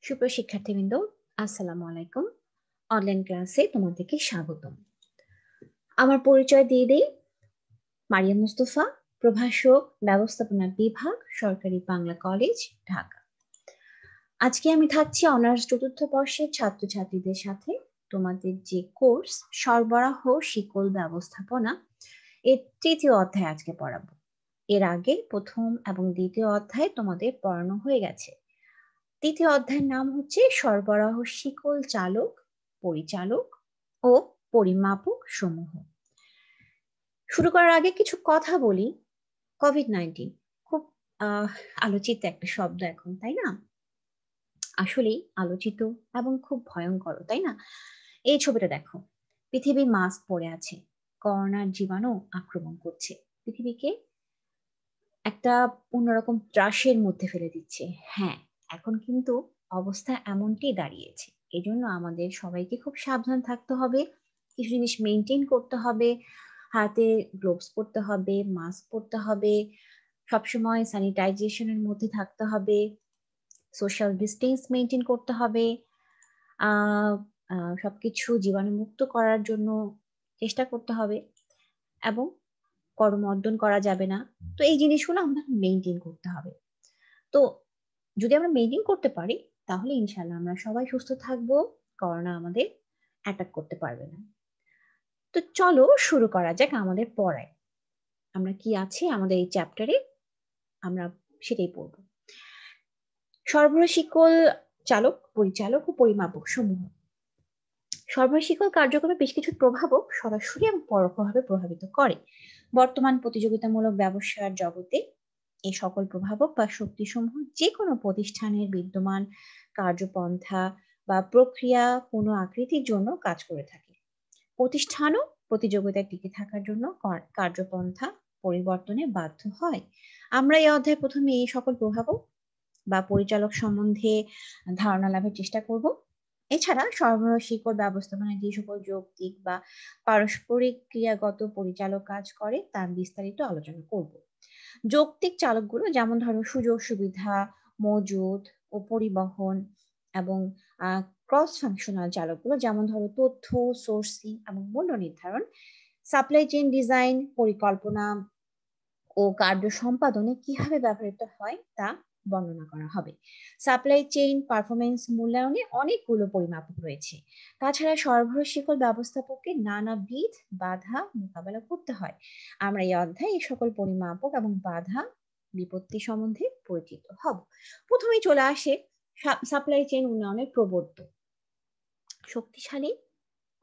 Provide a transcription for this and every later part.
সুপ্রিয় শিক্ষার্থীবৃন্দ, আসসালামু আলাইকুম। অনলাইন ক্লাসে তোমাদেরকে স্বাগতম। আমার পরিচয় দিয়ে দেই। মারিয়াম মুস্তফা, প্রভাষক, ব্যবস্থাপনা বিভাগ, সরকারি বাংলা কলেজ, ঢাকা। আজকে আমি থাকছি অনার্স চতুর্থ বর্ষের ছাত্রছাত্রীদের সাথে তোমাদের যে কোর্স সরবরাহ শিকল ব্যবস্থাপনা এর তৃতীয় অধ্যায় আজকে পড়াবো। এর আগে প্রথম এবং দ্বিতীয় অধ্যায় তোমাদের পড়ানো হয়ে গেছে। তৃতীয় অধ্যায়ের নাম হচ্ছে সরবরাহ শিকল চালক, পরিচালক ও পরিমাপক সমূহ। শুরু করার আগে কিছু কথা বলি। কোভিড-19 খুব আলোচিত একটা শব্দ এখন, তাই না? আসলেই আলোচিত এবং খুব ভয়ঙ্কর, তাই না? এই ছবিটা দেখো, পৃথিবী মাস্ক পরে আছে, করোনার জীবাণু আক্রমণ করছে, পৃথিবীকে একটা অন্যরকম ত্রাসের মধ্যে ফেলে দিচ্ছে। হ্যাঁ, এখন কিন্তু অবস্থা এমনটি দাঁড়িয়েছে। এজন্য আমাদের সবাইকে খুব সাবধান থাকতে হবে, কিছু জিনিস মেনটেন করতে হবে, হাতে গ্লোভস পরতে হবে, মাস্ক পরতে হবে, সবসময় স্যানিটাইজেশনের মধ্যে থাকতে হবে, সোশ্যাল ডিস্টেন্স মেনটেন করতে হবে, সবকিছু জীবাণুমুক্ত করার জন্য চেষ্টা করতে হবে এবং করমর্দন করা যাবে না। তো এই জিনিসগুলো আমরা মেনটেন করতে হবে। তো যদি আমরা মেনটেন করতে পারি তাহলে ইনশাল্লাহ আমরা সবাই সুস্থ থাকবো, করোনা আমাদের অ্যাটাক করতে পারবে না। তো চলো শুরু করা যাক আমাদের পড়ায়। আমরা কি আছে আমাদের এই চ্যাপ্টারে আমরা সেটাই পড়ব। সরবরাহ শিকল চালক, পরিচালক ও পরিমাপক সমূহ। সরবরাহ শিকল কার্যক্রমে বেশ কিছু প্রভাবক সরাসরি এবং পরোক্ষভাবে প্রভাবিত করে। বর্তমান প্রতিযোগিতামূলক ব্যবসার জগতে এই সকল প্রভাবক বা শক্তিসমূহ যে কোনো প্রতিষ্ঠানের বিদ্যমান কার্যপন্থা বা প্রক্রিয়া কোনো আকৃতির জন্য কাজ করে থাকে। প্রতিষ্ঠানও প্রতিযোগিতায় টিকে থাকার জন্য কার্যপন্থা পরিবর্তনে বাধ্য হয়। আমরা এই অধ্যায়ে প্রথমে এই সকল প্রভাবক বা পরিচালক সম্বন্ধে ধারণা লাভের চেষ্টা করব। এছাড়া সরবরাহ শিকল ব্যবস্থাপনায় যে সকল যৌক্তিক বা পারস্পরিক ক্রিয়াগত পরিচালক কাজ করে তার বিস্তারিত আলোচনা করব। যৌক্তিক চালকগুলো যেমন ধরো সুযোগ সুবিধা মজুদ ও পরিবহন, এবং ক্রস ফাংশনাল চালকগুলো যেমন ধরো তথ্য সোর্সিং এবং মূল্য নির্ধারণ, সাপ্লাই চেইন ডিজাইন পরিকল্পনা ও কার্য সম্পাদনে কিভাবে ব্যবহৃত হয় তা বর্ণনা করা হবে। সাপ্লাই চেইন পারফরমেন্স মূল্যায়নে অনেকগুলো পরিমাপক রয়েছে। তাছাড়া সরবরাহ শিকল ব্যবস্থাপককে নানাবিধ বাধা মোকাবেলা করতে হয়। আমরা এই অধ্যায়ে এই সকল পরিমাপক এবং বাধা বিপত্তি সম্বন্ধে পরিচিত হব। প্রথমেই চলে আসে সাপ্লাই চেইন উন্নয়নের প্রবর্তক। শক্তিশালী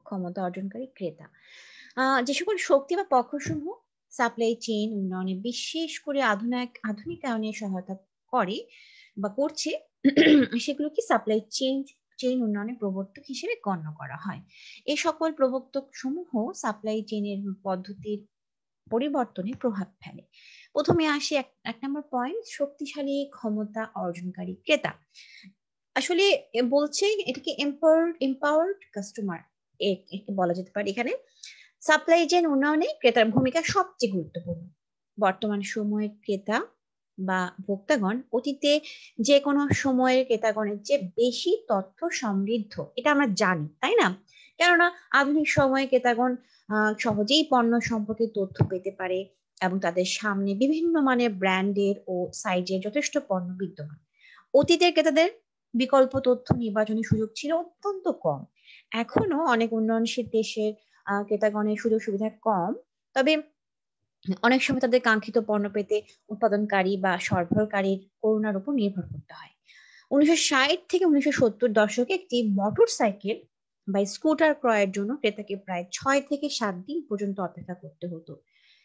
ক্ষমতা অর্জনকারী ক্রেতা। যে সকল শক্তি বা পক্ষসমূহ সাপ্লাই চেইন উন্নয়নে বিশেষ করে আধুনিকায়নে সহায়তা করে বা করছে সেগুলোকে সাপ্লাই চেইন উন্নয়নের প্রবর্তক হিসেবে গণ্য করা হয়। এই সকল প্রবর্তক সমূহ সাপ্লাই চেইনের পদ্ধতির পরিবর্তনে প্রভাব ফেলে। প্রথমে আসি এক নম্বর পয়েন্ট, শক্তিশালী ক্ষমতা অর্জনকারী ক্রেতা। আসলে বলছে এটাকে এম্পাওয়ার্ড কাস্টমার বলা যেতে পারে। এখানে সাপ্লাই চেইন উন্নয়নে ক্রেতার ভূমিকা সবচেয়ে গুরুত্বপূর্ণ। বর্তমান সময়ের ক্রেতা বা ভোক্তাগণ অতীতে যে কোনো সময়ের ক্রেতাগণের চেয়ে বেশি তথ্য সমৃদ্ধ, এটা আমরা জানি, তাই না? কেননা আধুনিক সময়ে ক্রেতাগণ সহজেই পণ্য সম্পর্কে তথ্য পেতে পারে এবং তাদের সামনে বিভিন্ন মানের ব্র্যান্ডের ও সাইজের যথেষ্ট পণ্য বিদ্যমান। অতীতের ক্রেতাদের বিকল্প তথ্য নির্বাচনের সুযোগ ছিল অত্যন্ত কম। এখনো অনেক উন্নয়নশীল দেশের ক্রেতাগণের সুযোগ সুবিধা কম, তবে অনেক সময় তাদের কাঙ্ক্ষিত পণ্য পেতে উৎপাদনকারী বা সরবরাহকারীর করুণার উপর নির্ভর করতে হয়। 1960 থেকে 1970 দশকে একটি মোটর সাইকেল বা স্কুটার ক্রয়ের জন্য ক্রেতাকে প্রায় 6 থেকে 7 দিন পর্যন্ত অপেক্ষা করতে হতো।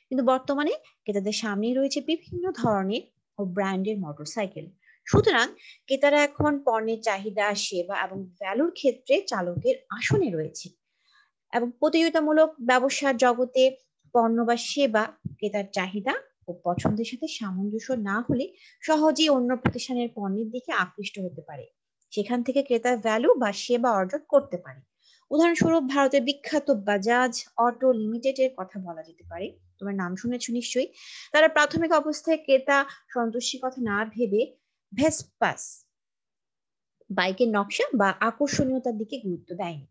কিন্তু বর্তমানে ক্রেতাদের সামনেই রয়েছে বিভিন্ন ধরনের ও ব্র্যান্ডের মোটর সাইকেল। সুতরাং ক্রেতারা এখন পণ্যের চাহিদা, সেবা এবং ভ্যালুর ক্ষেত্রে চালকের আসনে রয়েছে এবং প্রতিযোগিতামূলক ব্যবসার জগতে পণ্য বা সেবা ক্রেতার চাহিদা ও পছন্দের সাথে সামঞ্জস্য না হলে সহজেই অন্য প্রতিষ্ঠানের পণ্যের দিকে আকৃষ্ট হতে পারে। সেখান থেকে ক্রেতার ভ্যালু বা সেবা অর্জন করতে পারে। উদাহরণস্বরূপ ভারতের বিখ্যাত বাজাজ অটো লিমিটেডের কথা বলা যেতে পারে। তোমার নাম শুনেছো নিশ্চয়ই। তারা প্রাথমিক অবস্থায় ক্রেতা সন্তুষ্টির কথা না ভেবে ভেসপাস বাইকের নকশা বা আকর্ষণীয়তার দিকে গুরুত্ব দেয়নি,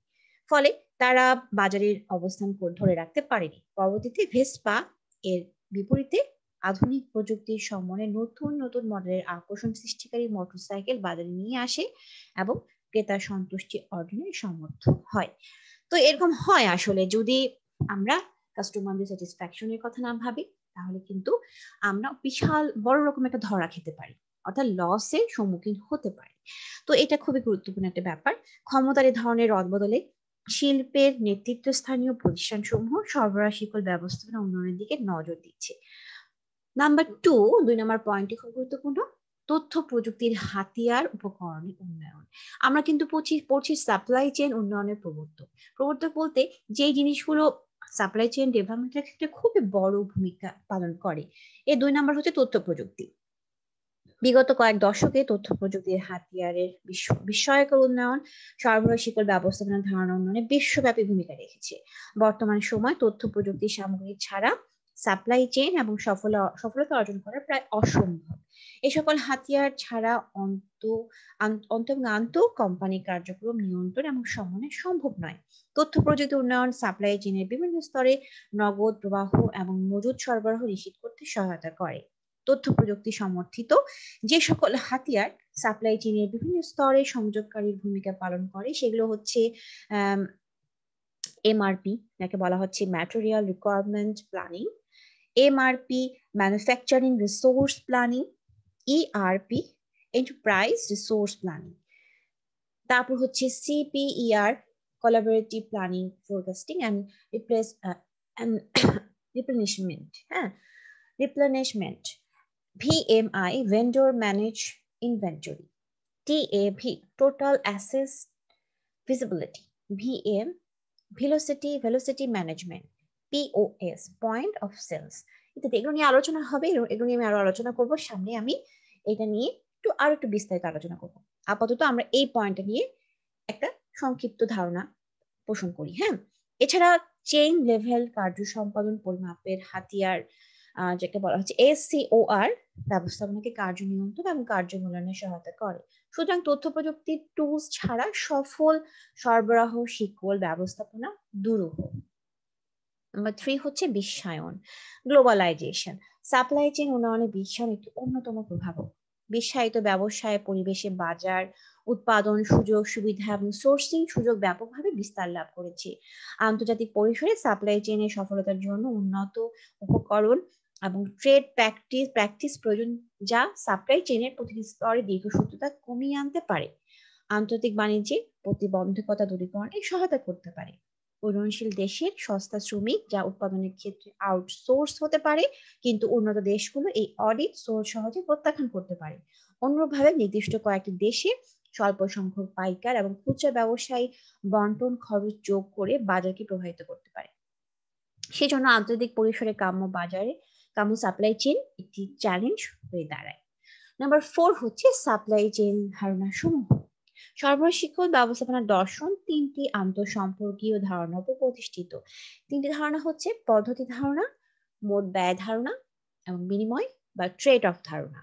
ফলে তারা বাজারের অবস্থান ধরে রাখতে পারেনি। পরবর্তীতে ভেসপা এর বিপরীতে আধুনিক প্রযুক্তির সম্মানে নতুন নতুন মডেলের আকর্ষণ সৃষ্টিকারী মোটরসাইকেল বাজারে নিয়ে আসে এবং ক্রেতার সন্তুষ্টি অর্জনের সমর্থ হয়। তো এরকম হয় আসলে, যদি আমরা কাস্টমারদের স্যাটিসফ্যাকশনের কথা না ভাবি, তাহলে কিন্তু আমরা বিশাল বড় রকম একটা ধরা খেতে পারি, অর্থাৎ লসের সম্মুখীন হতে পারি। তো এটা খুবই গুরুত্বপূর্ণ একটা ব্যাপার। ক্ষমতার এই ধরনের রদবদলে শিল্পের নেতৃত্বস্থানীয় প্রতিষ্ঠান সমূহ সরবরাহ শিকল ব্যবস্থাপনা উন্নয়নের দিকে নজর দিচ্ছে। নাম্বার 2, 2 নম্বর পয়েন্টটি খুব গুরুত্বপূর্ণ, তথ্য প্রযুক্তির হাতিয়ার উপকরণের উন্নয়ন। আমরা কিন্তু পড়ছি সাপ্লাই চেইন উন্নয়নের প্রবর্তক। প্রবর্তক বলতে যে জিনিসগুলো সাপ্লাই চেইন ডেভেলপমেন্টের ক্ষেত্রে খুবই বড় ভূমিকা পালন করে। এর 2 নম্বর হচ্ছে তথ্য প্রযুক্তি। বিগত কয়েক দশকে তথ্য প্রযুক্তির হাতিয়ারের বিস্ময়কর উন্নয়ন সরবরাহ শিকল ব্যবস্থাপনা ধারণা উন্নয়নে বিশ্বব্যাপী ভূমিকা রেখেছে। বর্তমান সময় তথ্য প্রযুক্তি সামগ্রী ছাড়া সাপ্লাই চেইন এবং সফলতা অর্জন করা প্রায় অসম্ভব। এই সকল হাতিয়ার ছাড়া আন্ত কোম্পানি কার্যক্রম নিয়ন্ত্রণ এবং সমন্বয় সম্ভব নয়। তথ্য প্রযুক্তি উন্নয়ন সাপ্লাই চেইনের বিভিন্ন স্তরে নগদ প্রবাহ এবং মজুদ সরবরাহ নিশ্চিত করতে সহায়তা করে। তথ্য প্রযুক্তি সমর্থিত যে সকল হাতিয়ার সাপ্লাই চেইনের বিভিন্ন স্তরে সংযোগকারীর ভূমিকা পালন করে, সেগুলো হচ্ছে এমআরপি, যাকে বলা হচ্ছে material requirement planning, MRP manufacturing resource planning, ERP enterprise resource planning, তারপর হচ্ছে CPFR collaborative planning forecasting and replenishment, replenishment, VMI vendor manage inventory, TAV total assets visibility, VM velocity management, POS point of sales ইত্যাদি। এগুলো নিয়ে আলোচনা হবে, এগুলো নিয়ে আমি আরো আলোচনা করব সামনে। আমি এটা নিয়ে আরো একটু বিস্তারিত আলোচনা করব। আপাতত আমরা এই পয়েন্টটা নিয়ে একটা সংক্ষিপ্ত ধারণা পোষণ করি। এছাড়া চেইন লেভেল কার্য সম্পাদন পরিমাপের হাতিয়ার, যেটা বলা হচ্ছে SCOR, ব্যবস্থাপনাকে কার্য নিয়ন্ত্রণ এবং কার্য মূল্যায়নে সহায়তা করে। সুতরাং তথ্য প্রযুক্তির টুলস ছাড়া সফল সরবরাহ শিকল ব্যবস্থাপনা দুরূহ। নাম্বার 3 হচ্ছে বিশ্বায়ন, গ্লোবালাইজেশন। সাপ্লাই চেইন উন্নয়নে বিশ্বায়ন একটি অন্যতম প্রভাবক। বিশ্বায়িত ব্যবসায় পরিবেশে বাজার, উৎপাদন সুযোগ সুবিধা এবং সোর্সিং সুযোগ ব্যাপকভাবে বিস্তার লাভ করেছে। আন্তর্জাতিক পরিসরে সাপ্লাই চেইনের সফলতার জন্য উন্নত উপকরণ এবং ট্রেড প্র্যাকটিস প্রয়োজন, যা সাপ্লাই চেইনের প্রতিটি স্তরে দীর্ঘসূত্রতা কমিয়ে আনতে পারে, আন্তর্জাতিক বাণিজ্যে প্রতিবন্ধকতা দূরীকরণে সহায়তা করতে পারে। উন্নয়নশীল দেশের সস্তা শ্রমিক যা উৎপাদনের ক্ষেত্রে আউটসোর্স হতে পারে, কিন্তু উন্নত দেশগুলো এই অডিট সোর্স সহজে প্রত্যাখ্যান করতে পারে। অন্যভাবে নির্দিষ্ট কয়েকটি দেশে স্বল্প সংখ্যক পাইকার এবং খুচরা ব্যবসায়ী বন্টন খরচ যোগ করে বাজারকে প্রভাবিত করতে পারে। সেজন্য আন্তর্জাতিক পরিসরে কাম্য সাপ্লাই চেইন একটি চ্যালেঞ্জ হয়ে দাঁড়ায়। নাম্বার 4 হচ্ছে সাপ্লাই চেইন ধারণা সমূহ। সরবরাহ শিকল ব্যবস্থাপনার দর্শন 3টি আন্তঃসম্পর্কীয় ধারণার উপর প্রতিষ্ঠিত। 3টি ধারণা হচ্ছে পদ্ধতি ধারণা, মোট ব্যয় ধারণা এবং বিনিময় বা ট্রেড অফ ধারণা।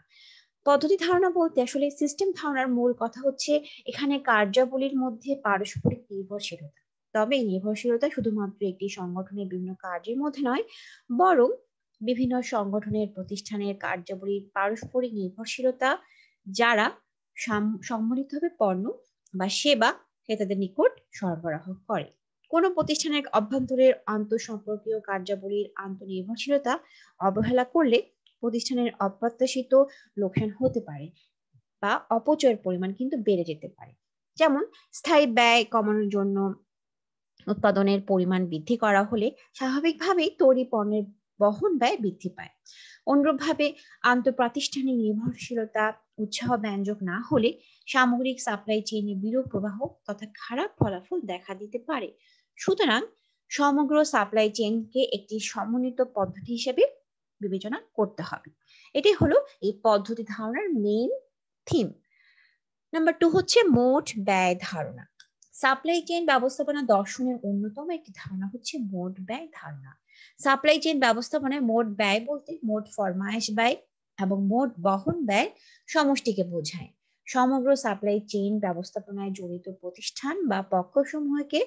পদ্ধতি ধারণা বলতে আসলে সিস্টেম ধারণার মূল কথা হচ্ছে এখানে কার্যাবলীর মধ্যে পারস্পরিক নির্ভরশীলতা। তবে এই নির্ভরশীলতা শুধুমাত্র একটি সংগঠনের বিভিন্ন কার্যের মধ্যে নয়, বরং বিভিন্ন সংগঠনের প্রতিষ্ঠানের কার্যাবলীর পারস্পরিক নির্ভরশীলতা, যারা সম্মিলিতভাবে পণ্য বা সেবা ক্রেতাদের নিকট সরবরাহ করে। কোন প্রতিষ্ঠানের অভ্যন্তরের আন্তঃসম্পর্কীয় কার্যাবলীর আন্তঃনির্ভরশীলতা অবহেলা করলে প্রতিষ্ঠানের অপ্রত্যাশিত লোকসান হতে পারে বা অপচয়ের পরিমাণ কিন্তু বেড়ে যেতে পারে। যেমন স্থায়ী ব্যয় কমানোর জন্য উৎপাদনের পরিমাণ বৃদ্ধি করা হলে স্বাভাবিকভাবেই তৈরি পণ্যের বহন ব্যয় বৃদ্ধি পায়। অনুরূপভাবে আন্তঃপ্রাতিষ্ঠানিক নির্ভরশীলতা উৎসাহ ব্যঞ্জক না হলে সামগ্রিক সাপ্লাই চেইনে বিরূপ প্রবাহ তথা খারাপ ফলাফল দেখা দিতে পারে। সুতরাং সমগ্র সাপ্লাই চেইনকে একটি সমন্বিত পদ্ধতি হিসেবে বিবেচনা করতে হবে। এটাই হলো এই পদ্ধতি ধারণার মেইন থিম। নাম্বার 2 হচ্ছে মোট ব্যয় ধারণা। সাপ্লাই চেইন ব্যবস্থাপনা দর্শনের অন্যতম একটি ধারণা হচ্ছে মোট ব্যয় ধারণা। সাপ্লাই চেইন ব্যবস্থাপনায় মোট ব্যয় বলতে মোট ফরমায়েশ ব্যয় এবং মোট বহন ব্যয় সমষ্টিকে বোঝায়। সমগ্র সাপ্লাই চেইন ব্যবস্থাপনায় জড়িত প্রতিষ্ঠান বা পক্ষসমূহকে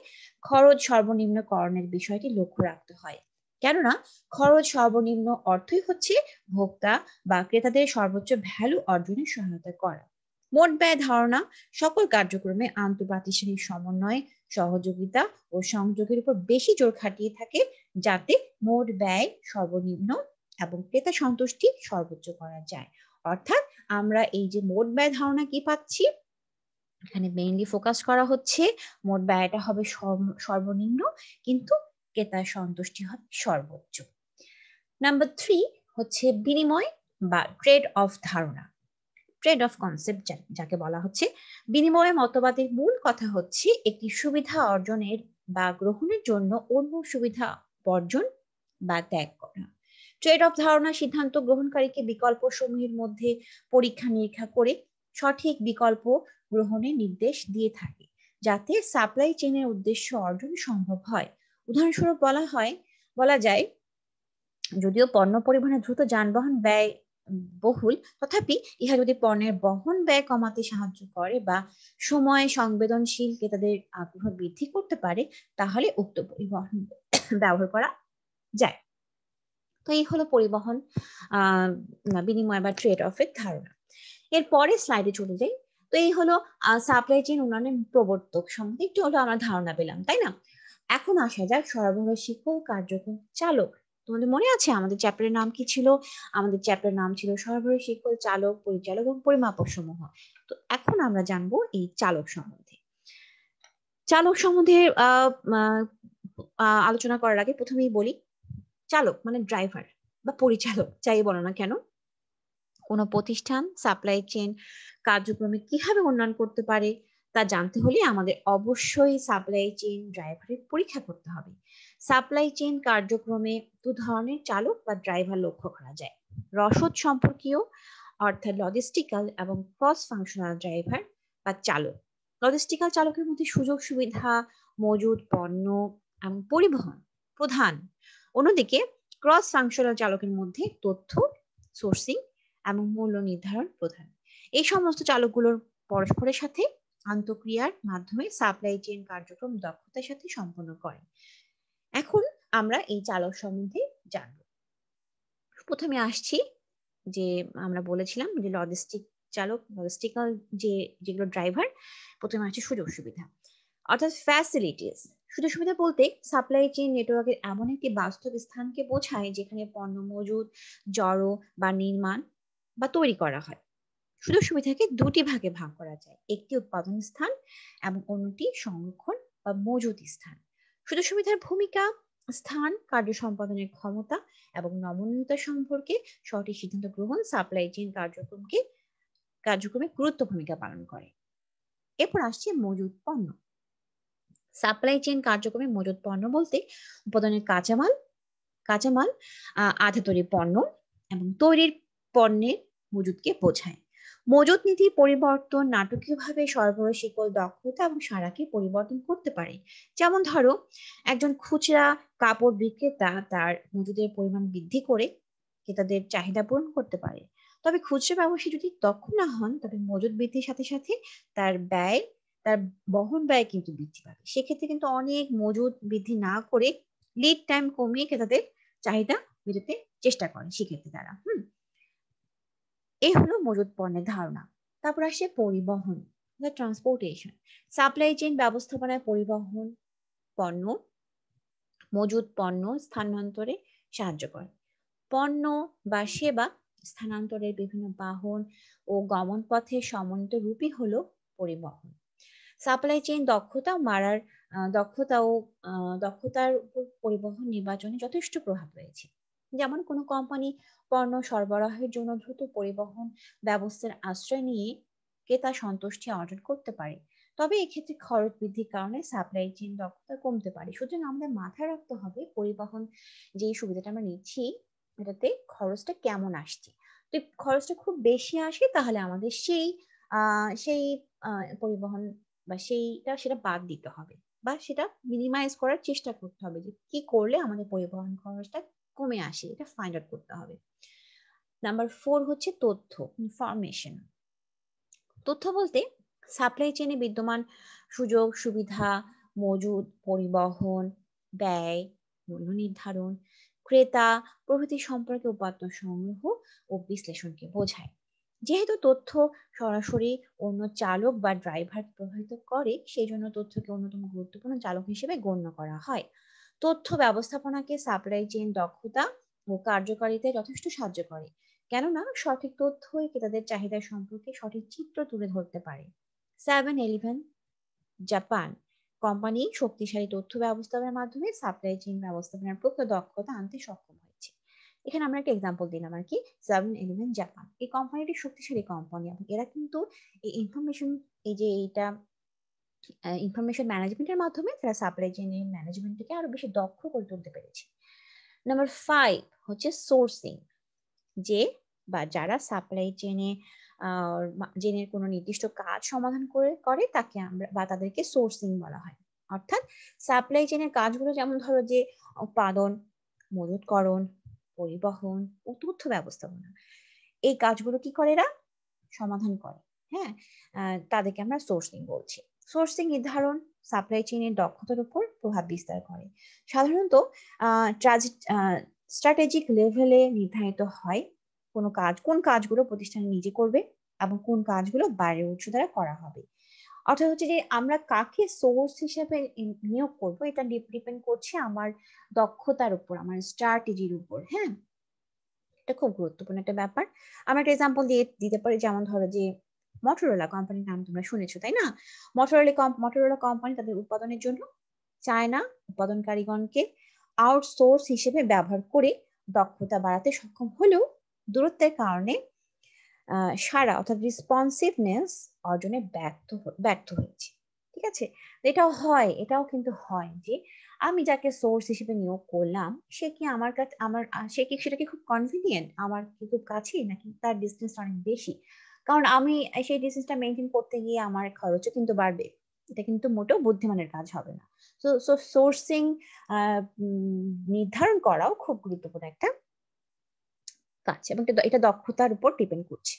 খরচ সর্বনিম্নকরণের বিষয়টি লক্ষ্য রাখতে হয়। কেননা খরচ সর্বনিম্ন অর্থই হচ্ছে ভোক্তা বা ক্রেতাদের সর্বোচ্চ ভ্যালু অর্জনে সহায়তা করা। মোট ব্যয় ধারণা সকল কার্যক্রমে আন্তঃপ্রাতিষ্ঠানিক সমন্বয়, সহযোগিতা ও সংযোগের উপর বেশি জোর খাটিয়ে থাকে, যাতে মোট ব্যয় সর্বনিম্ন এবং ক্রেতা সন্তুষ্টি সর্বোচ্চ করা যায়। অর্থাৎ আমরা এই যে মোট ব্যয় ধারণা কি পাচ্ছি, এখানে মেইনলি ফোকাস করা হচ্ছে মোট ব্যয়টা হবে সর্বনিম্ন, কিন্তু ক্রেতার সন্তুষ্টি হবে সর্বোচ্চ। নাম্বার 3 হচ্ছে বিনিময় বা ট্রেড অফ ধারণা, ট্রেড অফ কনসেপ্ট যাকে বলা হচ্ছে। বিনিময় মতবাদের মূল কথা হচ্ছে একটি সুবিধা অর্জনের বা গ্রহণের জন্য অন্য সুবিধা বর্জন বা ত্যাগ করা। ট্রেড অফ ধারণা সিদ্ধান্ত গ্রহণকারীকে বিকল্প সমূহের মধ্যে পরীক্ষা নিরীক্ষা করে সঠিক বিকল্প গ্রহণের নির্দেশ দিয়ে থাকে, যাতে সাপ্লাই চেইনের উদ্দেশ্য অর্জন সম্ভব হয়। উদাহরণস্বরূপ বলা যায়, যদিও পণ্য পরিবহনে দ্রুত যানবাহন ব্যয় বহুল, তথাপি ইহা যদি পণ্যের বহন ব্যয় কমাতে সাহায্য করে বা সময় সংবেদনশীল ক্রেতাদের আগ্রহ বৃদ্ধি করতে পারে, তাহলে উক্ত পরিবহন ব্যবহার করা যায়। তো এই হলো পরিবহন বিনিময় বা ট্রেড অফ এর ধারণা। এরপরে স্লাইডে চলে যাই। তো এই হলো সাপ্লাই চেইন উন্নয়নের প্রবর্তক সম্বন্ধে একটু হলো আমরা ধারণা পেলাম, তাই না? এখন আসা যাক সরবরাহ শিল্প কার্যক্রম চালক। তোমাদের মনে আছে আমাদের চ্যাপ্টারের নাম কি ছিল? আমাদের চ্যাপ্টারের নাম ছিল সরবরাহ শিল্প চালক, পরিচালক এবং পরিমাপক সমূহ। তো এখন আমরা জানবো এই চালক সম্বন্ধে। চালক সম্বন্ধে আলোচনা করার আগে প্রথমেই বলি, চালক মানে ড্রাইভার বা পরিচালক যাই বলো না কেন, কোনো প্রতিষ্ঠান সাপ্লাই চেইন কার্যক্রমে কিভাবে উন্নয়ন করতে পারে তা জানতে হলে আমাদের অবশ্যই সাপ্লাই চেইন ড্রাইভারের পরীক্ষা করতে হবে। সাপ্লাই চেইন কার্যক্রমে দু ধরনের চালক বা ড্রাইভার লক্ষ্য করা যায়: রসদ সম্পর্কীয় অর্থাৎ লজিস্টিক্যাল এবং ক্রস ফাংশনাল ড্রাইভার বা চালক। লজিস্টিক্যাল চালকের মধ্যে সুযোগ সুবিধা, মজুদ পণ্য এবং পরিবহন প্রধান। অন্যদিকে ক্রস ফাংশনাল চালকের মধ্যে তথ্য, সোর্সিং এবং মূল্য নির্ধারণ প্রধান। এই সমস্ত চালকগুলোর পরস্পরের সাথে আন্তঃক্রিয়ার মাধ্যমে সাপ্লাই চেইন কার্যক্রম দক্ষতার সাথে সম্পন্ন করে। এখন আমরা এই চালক সম্বন্ধে জানব। প্রথমে আসছি যে আমরা বলেছিলাম যে লজিস্টিক্যাল যেগুলো ড্রাইভার, প্রথমে আসছে সুযোগ সুবিধা অর্থাৎ ফ্যাসিলিটিস। সুযোগ সুবিধা বলতে সাপ্লাই চেইন নেটওয়ার্কের এমন একটি বাস্তব স্থানকে বোঝায় যেখানে পণ্য মজুদ, জড়ো বা নির্মাণ বা তৈরি করা হয়। সুযোগ সুবিধাকে দুটি ভাগে ভাগ করা যায়: একটি উৎপাদন স্থান এবং অন্যটি সংরক্ষণ বা মজুদ স্থান। সুযোগ সুবিধার ভূমিকা স্থান, কার্য সম্পাদনের ক্ষমতা এবং নমনীয়তা সম্পর্কে সঠিক সিদ্ধান্ত গ্রহণ সাপ্লাই চেইন কার্যক্রমে গুরুত্ব ভূমিকা পালন করে। এরপর আসছে মজুদ পণ্য। সাপ্লাই চেইন কার্যক্রমে মজুদ পণ্য বলতে উৎপাদনের কাঁচামাল, আধা তৈরি পণ্য এবং তৈরির পণ্যের মজুদকে বোঝায়। মজুদ নীতি পরিবর্তন নাটকীয়ভাবে সরবরাহ শিল্প দক্ষতা এবং সারাকে পরিবর্তন করতে পারে। যেমন ধরো, একজন খুচরা কাপড় বিক্রেতা তার মজুদের পরিমাণ বৃদ্ধি করে ক্রেতাদের চাহিদা পূরণ করতে পারে। তবে খুচরা ব্যবসায়ী যদি দক্ষ না হন, তবে মজুদ বৃদ্ধির সাথে সাথে তার বহন ব্যয় কিন্তু বৃদ্ধি পাবে। সেক্ষেত্রে কিন্তু অনেক মজুদ বৃদ্ধি না করে লিড টাইম কমিয়ে ক্রেতাদের চাহিদা মেটাতে চেষ্টা করেন সেক্ষেত্রে তারা। এই হলো মজুদ পণ্যের ধারণা। তারপর আসে পরিবহন, ট্রান্সপোর্টেশন। সাপ্লাই চেইন ব্যবস্থাপনায় পরিবহন পণ্য, মজুদ পণ্য স্থানান্তরে সাহায্য করে। পণ্য বা সেবা স্থানান্তরের বিভিন্ন বাহন ও গমন পথের সমন্বিত রূপই হলো পরিবহন। সাপ্লাই চেইন দক্ষতার উপর পরিবহন নির্বাচনে যথেষ্ট প্রভাব রয়েছে। যেমন কোনো কোম্পানি পণ্য সরবরাহের জন্য দ্রুত পরিবহন ব্যবস্থার আশ্রয় নিয়ে ক্রেতা সন্তুষ্টি অর্জন করতে পারে। তবে এক্ষেত্রে খরচ বৃদ্ধির কারণে সাপ্লাই চেইন দক্ষতা কমতে পারে। সুতরাং আমাদের মাথায় রাখতে হবে পরিবহন যে সুবিধাটা আমরা নিচ্ছি, এটাতে খরচটা কেমন আসছে। তো খরচটা খুব বেশি আসে তাহলে আমাদের সেই পরিবহন বা সেটা বাদ দিতে হবে, বা সেটা মিনিমাইজ করার চেষ্টা করতে হবে যে কি করলে আমাদের পরিবহন খরচটা কমে আসে, এটা ফাইন্ড আউট করতে হবে। নাম্বার 4 হচ্ছে তথ্য, ইনফরমেশন। তথ্য বলতে সাপ্লাই চেইনে বিদ্যমান সুযোগ সুবিধা, মজুদ, পরিবহন, ব্যয়, মূল্য নির্ধারণ, ক্রেতা প্রভৃতি সম্পর্কে উপাত্ত সংগ্রহ ও বিশ্লেষণকে বোঝায়। যেহেতু তথ্য সরাসরি অন্য চালক বা ড্রাইভার প্রভাবিত করে, সেই জন্য তথ্যকে অন্যতম গুরুত্বপূর্ণ চালক হিসেবে গণ্য করা হয়। তথ্য ব্যবস্থাপনাকে সাপ্লাই চেইন দক্ষতা ও কার্যকারিতায় যথেষ্ট সাহায্য করে, কেননা সঠিক তথ্যই ক্রেতাদের চাহিদা সম্পর্কে সঠিক চিত্র তুলে ধরতে পারে। 7-Eleven জাপান কোম্পানি শক্তিশালী তথ্য ব্যবস্থাপনার মাধ্যমে সাপ্লাই চেইন ব্যবস্থাপনার প্রকৃত দক্ষতা আনতে সক্ষম হয়েছে। এখানে আমরা একটা এক্সাম্পল দিলাম আর কি। 7-Eleven জাপান এই কোম্পানিটি শক্তিশালী কোম্পানি এবং এরা কিন্তু এই ইনফরমেশন, এই যে এইটা ইনফরমেশন ম্যানেজমেন্টের মাধ্যমে তারা সাপ্লাই চেইন ম্যানেজমেন্টকে আরো বেশি দক্ষ করে তুলতে পেরেছে। নাম্বার 5 হচ্ছে সোর্সিং, যে বা যারা সাপ্লাই চেইনে চেইনের কোনো নির্দিষ্ট কাজ সমাধান করে তাকে আমরা বা তাদেরকে সোর্সিং বলা হয়। অর্থাৎ সাপ্লাই চেইনের কাজগুলো যেমন ধরো যে উৎপাদন, মজুতকরণ, পরিবহন ও তথ্য ব্যবস্থাপনা, এই কাজগুলো কি করে এরা সমাধান করে। হ্যাঁ, তাদেরকে আমরা সোর্সিং বলছি। সোর্সিং নির্ধারণ সাপ্লাই চেইনের দক্ষতার উপর প্রভাব বিস্তার করে। সাধারণত স্ট্র্যাটেজিক লেভেলে নির্ধারিত হয় কোন কাজগুলো প্রতিষ্ঠান নিজে করবে এবং কোন কাজগুলো বাইরের উৎস দ্বারা করা হবে। অর্থাৎ হচ্ছে যে আমরা কাকে সোর্স হিসেবে নিয়োগ করব, এটা ডিপেন্ড করছে আমার দক্ষতার উপর, আমার স্ট্র্যাটেজির উপর। হ্যাঁ, এটা খুব গুরুত্বপূর্ণ একটা ব্যাপার। আমরা একটা এক্সাম্পল দিতে পারি, যেমন ধরো যে মটোরোলা কোম্পানির নাম তোমরা শুনেছো তাই না? মটোরোলা কোম্পানি তাদের উৎপাদনের জন্য চায়না উৎপাদনকারীগণকে আউটসোর্স হিসেবে ব্যবহার করে দক্ষতা বাড়াতে সক্ষম হলেও দূরত্বের কারণে সারা অর্থাৎ রেসপন্সিভনেস অর্জনে ব্যর্থ হয়েছে। ঠিক আছে, এটাও কিন্তু হয় যে আমি যাকে সোর্স হিসেবে নিয়োগ করলাম সে কি আমার কাছে সে কি সেটা কি খুব কনভিনিয়েন্ট, আমার কি খুব কাছে নাকি তার ডিস্টেন্স অনেক বেশি, কারণ আমি সেই ডিস্টেন্সটা মেনটেন করতে গিয়ে আমার খরচও কিন্তু বাড়বে। এটা কিন্তু মোটেও বুদ্ধিমানের কাজ হবে না। সো সোর্সিং নির্ধারণ করাও খুব গুরুত্বপূর্ণ একটা কাজ এবং এটা দক্ষতার উপর ডিপেন্ড করছে।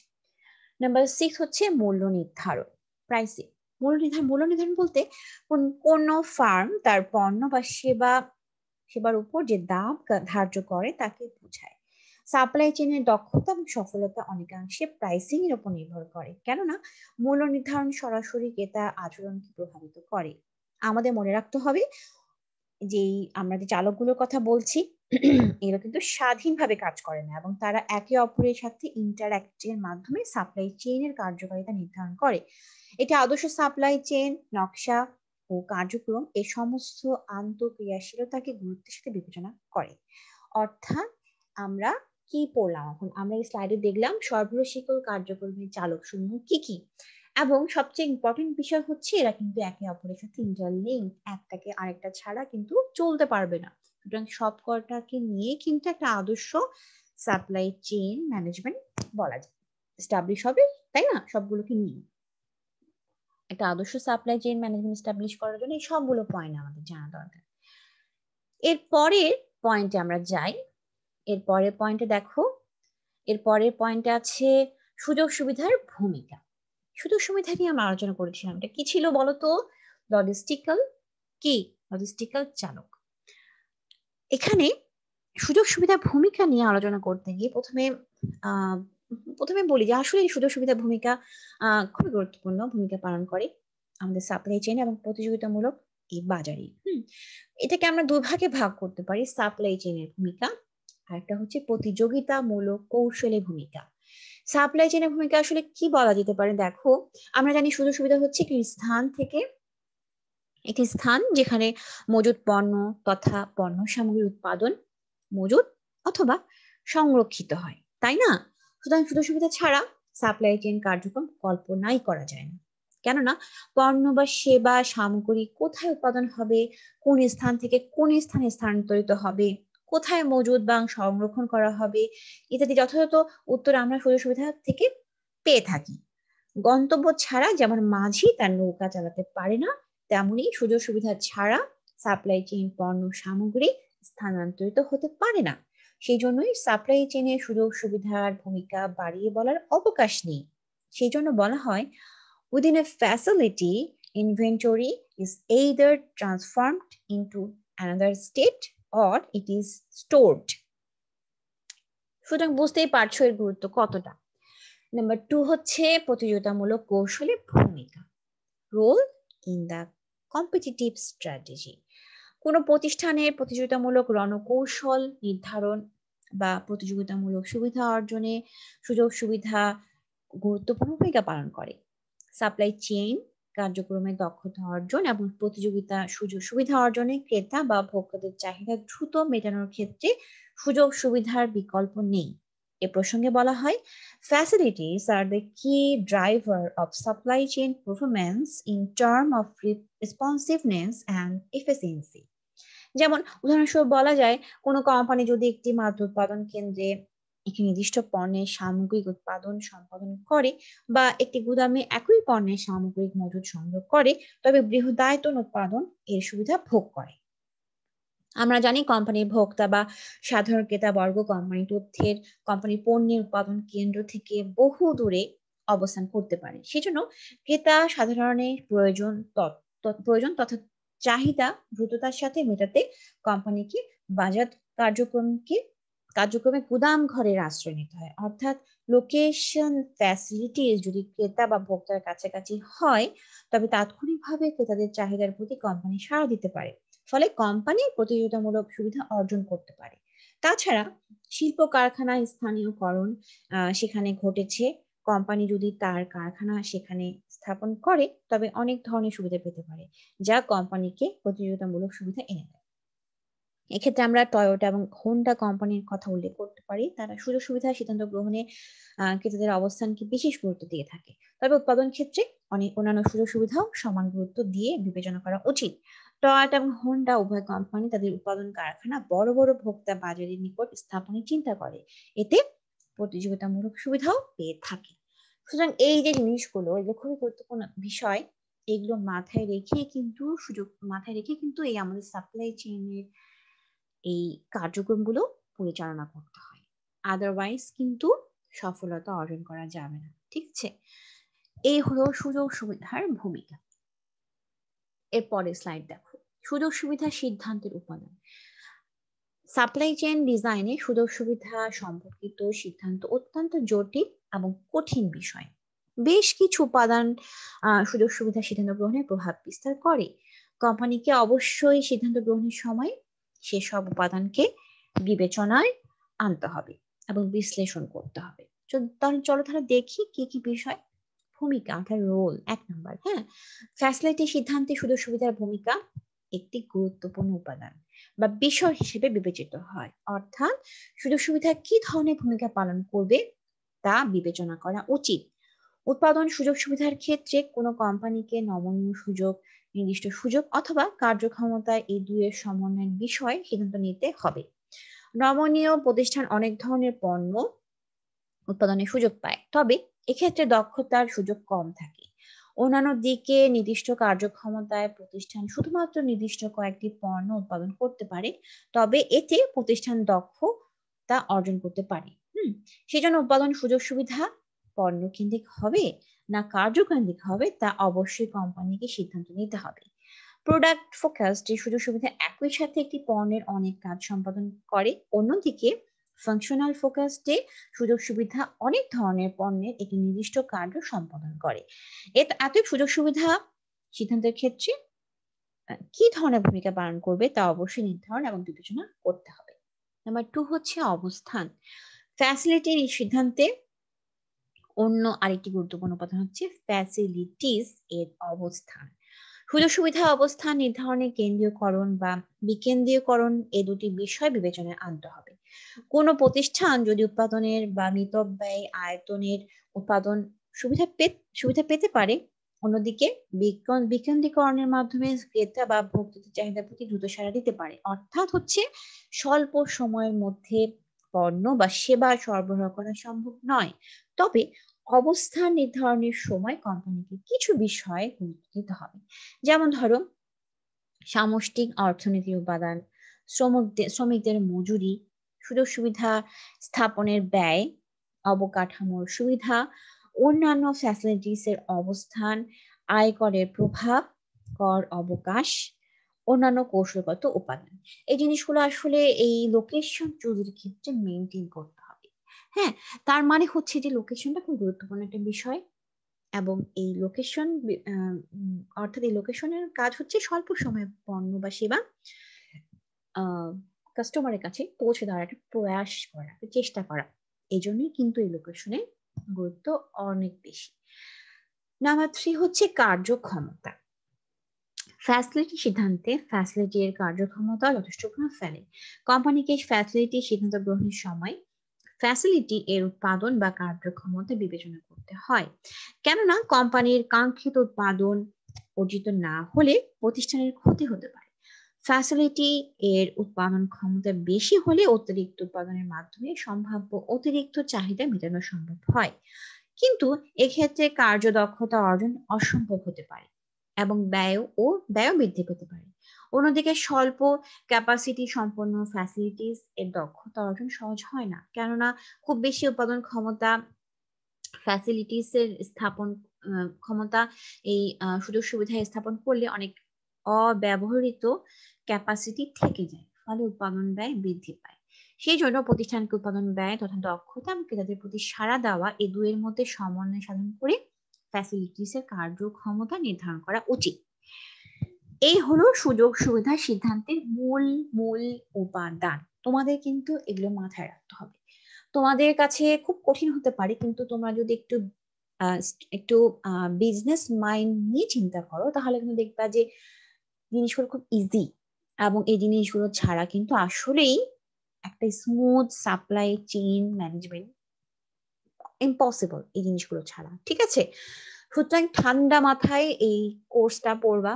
নাম্বার 6 হচ্ছে মূল্য নির্ধারণ, প্রাইসিং। মূল্য নির্ধারণ বলতে কোন ফার্ম তার পণ্য বা সেবার উপর যে দাম ধার্য করে তাকে বোঝায়। সাপ্লাই চেইনের দক্ষতা এবং সফলতা অনেকাংশে প্রাইসিং এর উপর নির্ভর করে, কেননা মূল্য নির্ধারণ সরাসরি ক্রেতা আচরণকে প্রভাবিত করে। আমাদের মনে রাখতে হবে যেই আমরা যে চালকগুলোর কথা বলছি এরা কিন্তু স্বাধীনভাবে কাজ করে না এবং তারা একে অপরের সাথে ইন্টারঅ্যাক্টের মাধ্যমে সাপ্লাই চেইনের কার্যকারিতা নির্ধারণ করে। এটা আদর্শ সাপ্লাই চেইন নকশা ও কার্যক্রম এই সমস্ত আন্তঃক্রিয়াশীলতাকে গুরুত্বের সাথে বিবেচনা করে। অর্থাৎ আমরা কি পড়লাম এখন, আমরা এই স্লাইডে দেখলাম সরবরাহ শিকল কার্যক্রমের চালক সমূহ কি কি, এবং সবচেয়ে ইম্পর্টেন্ট বিষয় হচ্ছে এরা কিন্তু একে অপরের সাথে ইন্টারলিঙ্ক, একটাকে আরেকটা ছাড়া কিন্তু চলতে পারবে না। সুতরাং সবকটাকে নিয়ে কিন্তু একটা আদর্শ সাপ্লাই চেইন ম্যানেজমেন্ট বলা যায় এস্টাবলিশ হবে, তাই না? সবগুলোকে নিয়ে একটা আদর্শ সাপ্লাই চেইন ম্যানেজমেন্ট এস্টাবলিশ করার জন্য এই সবগুলো পয়েন্ট আমাদের জানা দরকার। এর পরের পয়েন্টে আমরা যাই। এর পরের পয়েন্টে দেখো, এর পরের পয়েন্টে আছে সুযোগ সুবিধার ভূমিকা। সুযোগ সুবিধা নিয়ে আমরা আলোচনা করেছিলাম, এটা কি ছিল বলতো? লজিস্টিক্যাল চালক। এখানে সুযোগ সুবিধা ভূমিকা নিয়ে আলোচনা করতে গিয়ে প্রথমে বলি যে আসলে সুযোগ সুবিধা ভূমিকা খুবই গুরুত্বপূর্ণ ভূমিকা পালন করে আমাদের সাপ্লাই চেইন এবং প্রতিযোগিতামূলক এই বাজারে। এটাকে আমরা দুই ভাগে ভাগ করতে পারি, সাপ্লাই চেইনের ভূমিকা আর একটা হচ্ছে প্রতিযোগিতামূলক কৌশলের ভূমিকা। সাপ্লাই চেইনের ভূমিকা আসলে কি বলা যেতে পারে? দেখো, আমরা জানি সুযোগ সুবিধা হচ্ছে একটি স্থান যেখানে মজুদ পণ্য তথা পণ্য সামগ্রীর উৎপাদন, মজুদ অথবা সংরক্ষিত হয়, তাই না? সুতরাং সুযোগ সুবিধা ছাড়া সাপ্লাই চেইন কার্যক্রম কল্পনাই করা যায় না, কেননা পণ্য বা সেবা সামগ্রী কোথায় উৎপাদন হবে, কোন স্থান থেকে কোন স্থানে স্থানান্তরিত হবে, কোথায় মজুদ বা সংরক্ষণ করা হবে ইত্যাদি যথাযথ উত্তর আমরা সুযোগ সুবিধা থেকে পেয়ে থাকি। গন্তব্য ছাড়া যেমন মাঝি তার নৌকা চালাতে পারে না, তেমনি সুযোগ সুবিধা ছাড়া সাপ্লাই চেইন পণ্য সামগ্রী স্থানান্তরিত হতে পারে না। সেই জন্যই সাপ্লাই চেইনের সুযোগ সুবিধার ভূমিকা বাড়িয়ে বলার অবকাশ নেই। সেই জন্য বলা হয় within a facility inventory is either transformed into another state or it is stored. সুতরাং বুঝতেই পারছো এর গুরুত্ব কতটা। নাম্বার 2 হচ্ছে প্রতিযোগিতামূলক কৌশলের ভূমিকা, role in the competitive strategy. কোনো প্রতিষ্ঠানের প্রতিযোগিতামূলক রণকৌশল নির্ধারণ বা প্রতিযোগিতামূলক সুবিধা অর্জনে সুযোগ সুবিধা গুরুত্বপূর্ণ ভূমিকা পালন করে। সাপ্লাই চেইন কার্যক্রমে দক্ষতা অর্জন এবং প্রতিযোগিতা সুযোগ সুবিধা অর্জনে ক্রেতা বা ভোক্তাদের চাহিদা দ্রুত মেটানোর ক্ষেত্রে সুযোগ সুবিধার বিকল্প নেই। এ প্রসঙ্গে বলা হয় facilities are the key driver of supply chain performance in terms of responsiveness and efficiency. যেমন উদাহরণস্বরূপ বলা যায় কোনো কোম্পানি যদি একটি মাত্র উৎপাদন কেন্দ্রে একটি নির্দিষ্ট পণ্যের সামগ্রিক উৎপাদন সম্পাদন করে বা একটি গুদামে একই পণ্যের সামগ্রিক মজুদ সংগ্রহ করে, তবে বৃহদায়তন উৎপাদন এর সুবিধা ভোগ করে। আমরা জানি কোম্পানির ভোক্তা বা সাধারণ ক্রেতা বর্গ কোম্পানির পণ্যের উৎপাদন কেন্দ্র থেকে বহু দূরে অবস্থান করতে পারে। সেজন্য ক্রেতা সাধারণের প্রয়োজন তথা চাহিদা দ্রুততার সাথে মেটাতে কোম্পানিকে বাজার কার্যক্রমে গুদাম ঘরের আশ্রয় নিতে হয়। অর্থাৎ লোকেশন ফ্যাসিলিটিস যদি ক্রেতা বা ভোক্তার কাছাকাছি হয়, তবে তাৎক্ষণিকভাবে ক্রেতাদের চাহিদার প্রতি কোম্পানি সাড়া দিতে পারে, ফলে কোম্পানি প্রতিযোগিতামূলক সুবিধা অর্জন করতে পারে। তাছাড়া শিল্প কারখানা স্থানীয়করণ সেখানে ঘটেছে, কোম্পানি যদি তার কারখানা সেখানে স্থাপন করে তবে অনেক ধরনের সুবিধা পেতে পারে, যা কোম্পানিকে প্রতিযোগিতামূলক সুবিধা এনে দেয়। এক্ষেত্রে আমরা টয়োটা এবং হোন্ডা কোম্পানির কথা উল্লেখ করতে পারি। তারা সুযোগ সুবিধা সিদ্ধান্ত গ্রহণে ক্রেতাদের অবস্থানকে বিশেষ গুরুত্ব দিয়ে থাকে। তবে উৎপাদন ক্ষেত্রে অন্যান্য সুযোগ সুবিধাও সমান গুরুত্ব দিয়ে বিবেচনা করা উচিত। টয়োটা এবং হোন্ডা উভয় কোম্পানি তাদের উৎপাদন কারখানা বড় বড় ভোক্তা বাজারের নিকট স্থাপনের চিন্তা করে, এতে প্রতিযোগিতামূলক সুবিধাও পেয়ে থাকে। সুতরাং এই যে জিনিসগুলো, এগুলো খুবই গুরুত্বপূর্ণ বিষয়। এগুলো মাথায় রেখে কিন্তু এই আমাদের সাপ্লাই চেইনের এই কার্যক্রমগুলো পরিচালনা করতে হয়, আদারওয়াইজ কিন্তু সফলতা অর্জন করা যাবে না। ঠিক আছে, এই হলো সুযোগ সুবিধার ভূমিকা। এরপরে স্লাইড দেখো, সুযোগ সুবিধা সিদ্ধান্তের উপাদান। সাপ্লাই চেইন ডিজাইনে সুযোগ সুবিধা সম্পর্কিত সিদ্ধান্ত অত্যন্ত জটিল এবং কঠিন বিষয়। বেশ কিছু উপাদান সুযোগ সুবিধা সিদ্ধান্ত গ্রহণে প্রভাব বিস্তার করে। কোম্পানিকে অবশ্যই সিদ্ধান্ত গ্রহণের সময় সেসব উপাদানকে বিবেচনায় আনতে হবে এবং বিশ্লেষণ করতে হবে। তাহলে চলো তাহলে দেখি কি কি বিষয়। ভূমিকা অর্থাৎ রোল, 1 নম্বর। ফ্যাসিলিটি সিদ্ধান্তে সুযোগ সুবিধার ভূমিকা একটি গুরুত্বপূর্ণ উপাদান বা বিষয় হিসেবে বিবেচিত হয়। অর্থাৎ সুযোগ সুবিধা কি ধরনের ভূমিকা পালন করবে তা বিবেচনা করা উচিত। উৎপাদন সুযোগ সুবিধার ক্ষেত্রে কোনো কোম্পানিকে নমনীয় সুযোগ, নির্দিষ্ট সুযোগ অথবা কার্যক্ষমতায় এই দুইয়ের সমন্বয়ের বিষয়ে সিদ্ধান্ত নিতে হবে। নমনীয় প্রতিষ্ঠান অনেক ধরনের পণ্য উৎপাদনের সুযোগ পায়, তবে এক্ষেত্রে দক্ষতার সুযোগ কম থাকে। অন্যান্য দিকে নির্দিষ্ট কার্যক্ষমতায় প্রতিষ্ঠান শুধুমাত্র নির্দিষ্ট কয়েকটি পণ্য উৎপাদন করতে পারে, তবে এতে প্রতিষ্ঠান দক্ষতা অর্জন করতে পারে। সেজন্য উৎপাদন সুযোগ সুবিধা পণ্য কেন্দ্রিক হবে না কার্যকেন্দ্রিক হবে তা অবশ্যই কোম্পানিকে সিদ্ধান্ত নিতে হবে। প্রোডাক্ট ফোকাসড সুযোগ সুবিধা একই সাথে একটি পণ্যের অনেক কাজ সম্পাদন করে, অন্যদিকে ফাংশনাল ফোকাসডে সুযোগ সুবিধা অনেক ধরনের পণ্যের একটি নির্দিষ্ট কার্য সম্পাদন করে। এত সুযোগ সুবিধা সিদ্ধান্তের ক্ষেত্রে কি ধরনের ভূমিকা পালন করবে তা অবশ্যই নির্ধারণ এবং বিবেচনা করতে হবে। নাম্বার 2 হচ্ছে অবস্থান। ফ্যাসিলিটির এই সিদ্ধান্তে অন্য আরেকটি গুরুত্বপূর্ণ উপাদান হচ্ছে ফ্যাসিলিটিস এর অবস্থান। সুযোগ সুবিধা অবস্থান নির্ধারণে কেন্দ্রীয়করণ বা বিকেন্দ্রীয়করণ এই দুটি বিষয় বিবেচনায় আনতে হবে। কোন প্রতিষ্ঠান যদি উৎপাদনের বা মিতব্যয় আয়তনের উৎপাদন সুবিধা পেতে পারে, অন্যদিকে বিকেন্দ্রীকরণের মাধ্যমে ক্রেতা বা ভোক্তাদের চাহিদার প্রতি দ্রুত সাড়া দিতে পারে। অর্থাৎ হচ্ছে স্বল্প সময়ের মধ্যে পণ্য বা সেবা সরবরাহ করা সম্ভব নয়, তবে অবস্থান নির্ধারণের সময় কোম্পানিকে কিছু বিষয়ে গুরুত্ব দিতে হবে। যেমন ধরো সামষ্টিক অর্থনীতির উপাদান, শ্রমিকদের মজুরি, সুযোগ সুবিধা স্থাপনের ব্যয়, অবকাঠামোর সুবিধা, অন্যান্য ফ্যাসিলিটিস এর অবস্থান, আয়করের প্রভাব, কর অবকাশ, অন্যান্য কৌশলগত উপাদান। এই জিনিসগুলো আসলে এই লোকেশন চুজের ক্ষেত্রে মেইনটেইন করতে হবে। হ্যাঁ, তার মানে হচ্ছে যে লোকেশনটা খুব গুরুত্বপূর্ণ একটা বিষয়, এবং এই লোকেশন অর্থাৎ এই লোকেশনের কাজ হচ্ছে স্বল্প সময়ে পণ্য বা সেবা কাস্টমারের কাছে পৌঁছে দেওয়ার একটা প্রয়াস করা, একটা চেষ্টা করা। এই জন্যই কিন্তু এই লোকেশনের গুরুত্ব অনেক বেশি। নাম্বার 3 হচ্ছে কার্যক্ষমতা। ফ্যাসিলিটি সিদ্ধান্তে ফ্যাসিলিটি এর কার্যক্ষমতা যথেষ্ট প্রভাব ফেলে। কোম্পানিকে ফ্যাসিলিটি সিদ্ধান্ত গ্রহণের সময় ফ্যাসিলিটি এর উৎপাদন বা কার্যক্ষমতা বিবেচনা করতে হয়, কেননা কোম্পানির কাঙ্ক্ষিত উৎপাদন অর্জিত না হলে প্রতিষ্ঠানের ক্ষতি হতে পারে। ফ্যাসিলিটি এর উৎপাদন ক্ষমতা বেশি হলে অতিরিক্ত উৎপাদনের মাধ্যমে সম্ভাব্য অতিরিক্ত চাহিদা মেটানো সম্ভব হয়, কিন্তু এক্ষেত্রে কার্যদক্ষতা অর্জন অসম্ভব হতে পারে এবং ব্যয় বৃদ্ধি পেতে পারে। অন্যদিকে স্বল্প ক্যাপাসিটি সম্পন্ন ফ্যাসিলিটিস এর দক্ষতা অর্জন সহজ হয় না, কেননা খুব বেশি উৎপাদন ক্ষমতা ফ্যাসিলিটিস এর স্থাপন ক্ষমতা এই সুযোগ সুবিধা স্থাপন করলে অনেক অব্যবহৃত ক্যাপাসিটি থেকে যায়, ফলে উৎপাদন ব্যয় বৃদ্ধি পায়। সেই জন্য প্রতিষ্ঠানকে উৎপাদন ব্যয় তথা দক্ষতা এবং ক্রেতাদের প্রতি সাড়া দেওয়া এই দুয়ের মধ্যে সমন্বয় সাধন করে ফ্যাসিলিটিস এর কার্যক্ষমতা নির্ধারণ করা উচিত। এই হলো সুযোগ সুবিধা সিদ্ধান্তের মূল মূল উপাদান। তোমাদের কিন্তু এগুলো মাথায় রাখতে হবে। তোমাদের কাছে খুব কঠিন হতে পারে, কিন্তু তোমরা যদি একটু একটু বিজনেস মাইন্ড নিয়ে চিন্তা করো, তাহলে কিন্তু দেখবা যে জিনিসগুলো খুব ইজি, এবং এই জিনিসগুলো ছাড়া কিন্তু আসলেই একটা smooth supply chain management impossible এই জিনিসগুলো ছাড়া। ঠিক আছে, সুতরাং ঠান্ডা মাথায় এই কোর্সটা পড়বা।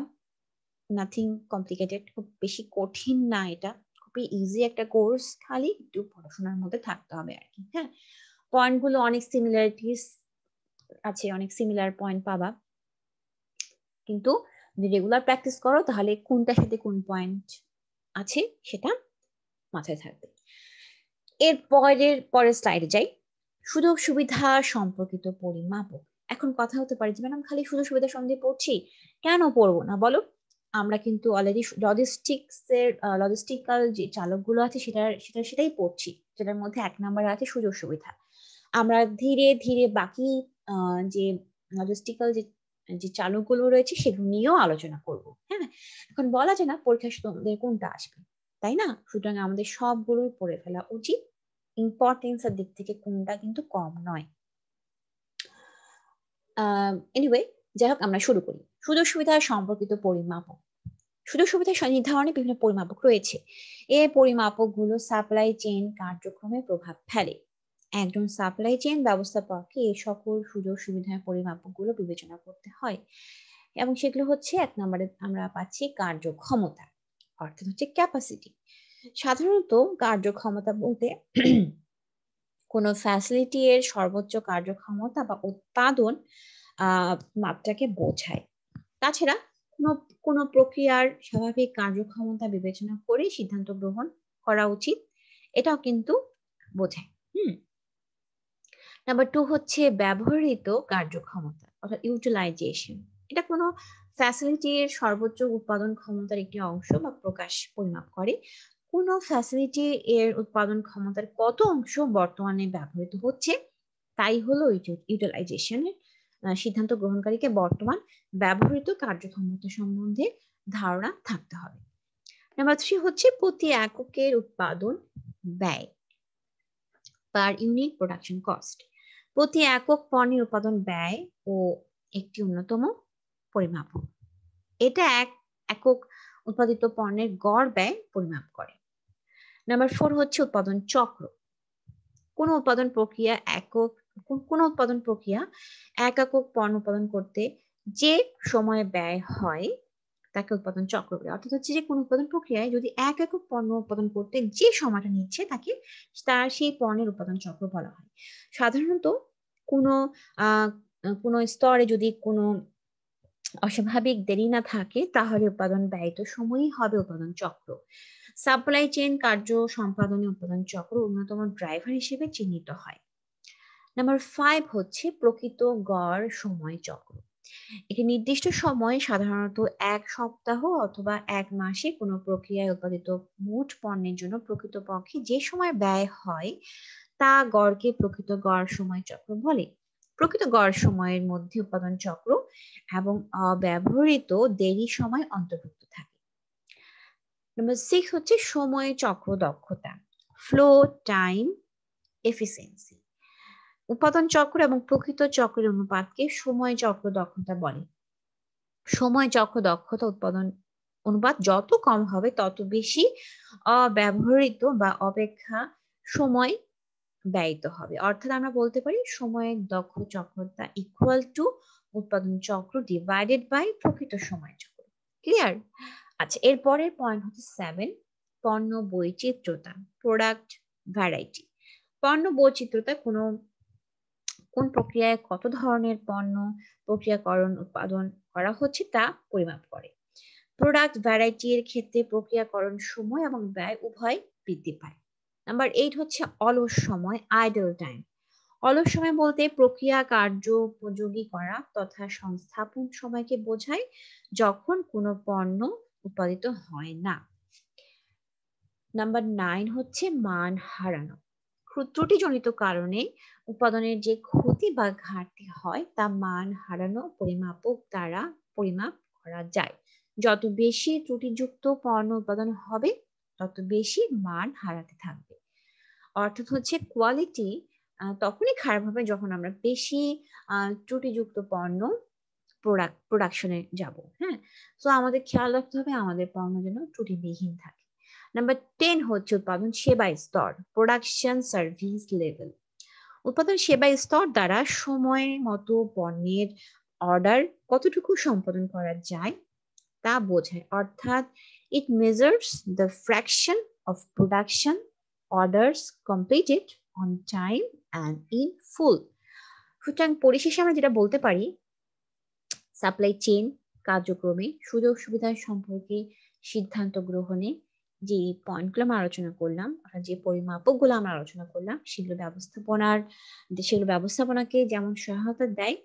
নাথিং কমপ্লিকেটেড, খুব বেশি কঠিন না, এটা খুবই ইজি একটা কোর্স, খালি একটু পড়াশোনার মধ্যে থাকতে হবে আর কি। হ্যাঁ, পয়েন্ট গুলো অনেক সিমিলারিটিস আছে, অনেক সিমিলার পয়েন্ট পাবা, কিন্তু যদি রেগুলার প্র্যাকটিস করো তাহলে কোনটার সাথে কোন পয়েন্ট আছে সেটা মাথায় থাকবে। এর পরের স্লাইডে যাই। সুযোগ সুবিধা সম্পর্কিত পরিমাপক। এখন কথা হতে পারে যে ম্যাডাম খালি সুযোগ সুবিধা সম্বন্ধে পড়ছি, কেন পড়বো না বলো? আমরা কিন্তু অলরেডি লজিস্টিক্যাল যে চালকগুলো আছে সেটাই পড়ছি, যেটার মধ্যে 1 নম্বরে আছে সুযোগ সুবিধা। আমরা ধীরে ধীরে বাকি যে লজিস্টিক্যাল যে চালকগুলো রয়েছে সেগুলো নিয়েও আলোচনা করব। হ্যাঁ, এখন বলা যায় না পরীক্ষা তোমাদের কোনটা আসবে, তাই না? সুতরাং আমাদের সবগুলোই পড়ে ফেলা উচিত, ইম্পর্টেন্সের দিক থেকে কোনটা কিন্তু কম নয়। এনিওয়ে, যাই হোক, আমরা শুরু করি। সুযোগ সুবিধা সম্পর্কিত পরিমাপক। সুযোগ সুবিধা নির্ধারণে বিভিন্ন পরিমাপক রয়েছে। এই পরিমাপকগুলো সাপ্লাই চেইন কার্যক্রমে প্রভাব ফেলে। একজন সাপ্লাই চেইন ব্যবস্থাপককে এই সকল সুযোগ সুবিধার পরিমাপকগুলো বিবেচনা করতে হয়, এবং সেগুলো হচ্ছে 1 নম্বরে আমরা পাচ্ছি কার্যক্ষমতা, অর্থাৎ হচ্ছে ক্যাপাসিটি। সাধারণত কার্যক্ষমতা বলতে কোনো ফ্যাসিলিটি এর সর্বোচ্চ কার্যক্ষমতা বা উৎপাদন মাত্রাকে বোঝায়। তাছাড়া কোনো প্রক্রিয়ার স্বাভাবিক কার্যক্ষমতা বিবেচনা করে সিদ্ধান্ত গ্রহণ করা উচিত, এটাও কিন্তু বোঝায়। নাম্বার 2 হচ্ছে ব্যবহৃত কার্যক্ষমতা অর্থাৎ ইউটিলাইজেশন। এটা কোনো ফ্যাসিলিটির সর্বোচ্চ উৎপাদন ক্ষমতার একটি অংশ বা প্রকাশ পরিমাপ করে। কোনো ফ্যাসিলিটি এর উৎপাদন ক্ষমতার কত অংশ বর্তমানে ব্যবহৃত হচ্ছে তাই হলো ইউটিলাইজেশনের সিদ্ধান্ত গ্রহণকারীকে বর্তমান ব্যবহৃত কার্যক্ষমতা সম্বন্ধে ধারণা থাকতে হবে। নাম্বার 3 হচ্ছে প্রতি এককের উৎপাদন ব্যয়, পার ইউনিট প্রোডাকশন কস্ট। প্রতি একক পণ্যের উৎপাদন ব্যয় ও একটি অন্যতম পরিমাপক। এটা একক উৎপাদিত পণ্যের গড় ব্যয় পরিমাপ করে। নাম্বার 4 হচ্ছে উৎপাদন চক্র। কোন উৎপাদন প্রক্রিয়া এক একক পণ্য উৎপাদন করতে যে সময় ব্যয় হয় তাকে উৎপাদন চক্র বলে। অর্থাৎ হচ্ছে যে কোন উৎপাদন প্রক্রিয়ায় যদি এক একক পণ্য উৎপাদন করতে যে সময়টা নিচ্ছে তাকে তার সেই পণ্যের উৎপাদন চক্র বলা হয়। সাধারণত কোনো স্তরে যদি কোনো অস্বাভাবিক দেরি না থাকে তাহলে উৎপাদন ব্যয়িত সময়ই হবে উৎপাদন চক্র। সাপ্লাই চেইন কার্য সম্পাদনে উৎপাদন চক্র অন্যতম ড্রাইভার হিসেবে চিহ্নিত হয়। নাম্বার 5 হচ্ছে প্রকৃত গড় সময় চক্র। একটি নির্দিষ্ট সময়, সাধারণত 1 সপ্তাহ অথবা 1 মাসে কোনো প্রক্রিয়ায় উৎপাদিত মোট পণ্যের জন্য প্রকৃতপক্ষে যে সময় ব্যয় হয় তা গড়কে প্রকৃত গড় সময় চক্র বলে। প্রকৃত গড় সময়ের মধ্যে উৎপাদন চক্র এবং অব্যবহৃত দেরি সময় অন্তর্ভুক্ত থাকে। নাম্বার 6 হচ্ছে সময় চক্র দক্ষতা, ফ্লো টাইম এফিসিয়েন্সি। উৎপাদন চক্র এবং প্রকৃত চক্রের অনুপাতকে সময় চক্র দক্ষতা বলে। সময় চক্র দক্ষতা উৎপাদন অনুপাত যত কম হবে তত বেশি অব্যবহৃত বা অপেক্ষা সময় ব্যয়িত হবে। অর্থাৎ আমরা বলতে পারি সময়ের দক্ষ চক্রতা ইকুয়াল টু উৎপাদন চক্র ডিভাইডেড বাই প্রকৃত সময় চক্র। ক্লিয়ার? আচ্ছা, এর পরের পয়েন্ট হচ্ছে 7, পণ্য বৈচিত্র্যতা, প্রোডাক্ট ভ্যারাইটি। পণ্য বৈচিত্র্যতা কোন প্রক্রিয়ায় কত ধরনের পণ্য প্রক্রিয়াকরণ উৎপাদন করা হচ্ছে তা পরিমাপ করে। প্রোডাক্ট ভ্যারাইটি এর ক্ষেত্রে প্রক্রিয়াকরণ সময় এবং ব্যয় উভয় বৃদ্ধি পায়। নাম্বার 8 হচ্ছে অলস সময়, আইডল টাইম। অলস সময় বলতে প্রক্রিয়া কার্য উপযোগী করা তথা সংস্থাপন সময়কে বোঝায় যখন কোনো পণ্য উৎপাদিত হয় না। নাম্বার 9 হচ্ছে মান হারানো। ত্রুটিজনিত কারণে উৎপাদনের যে ক্ষতি বা ঘাটতি হয় তা মান হারানো পরিমাপক দ্বারা পরিমাপ করা যায়। যত বেশি ত্রুটিযুক্ত পণ্য উৎপাদন হবে তত বেশি মান হারাতে থাকবে। অর্থাৎ হচ্ছে কোয়ালিটি তখনই খারাপ হবে যখন আমরা বেশি ত্রুটিযুক্ত পণ্য প্রোডাকশনে যাব। হ্যাঁ, তো আমাদের খেয়াল রাখতে হবে আমাদের পণ্য যেন ত্রুটিবিহীন থাকে। নাম্বার 10 হচ্ছে উৎপাদন সেবা স্তর, প্রোডাকশন সার্ভিস লেভেল। উৎপাদন সেবা স্তর দ্বারা সময় মতো পণ্যের অর্ডার কতটুকু সম্পাদন করা যায় তা বোঝায়। অর্থাৎ it measures the fraction of production orders completed on time and in full. সুতরাং পরিশেষে আমরা যেটা বলতে পারি, সাপ্লাই চেইন কার্যক্রমে সুযোগ সুবিধা সম্পর্কে সিদ্ধান্ত গ্রহণে যে পয়েন্টগুলো আমরা আলোচনা করলাম, অর্থাৎ যে পরিমাপকগুলো আমরা আলোচনা করলাম, সেগুলো ব্যবস্থাপনাকে যেমন সহায়তা দেয়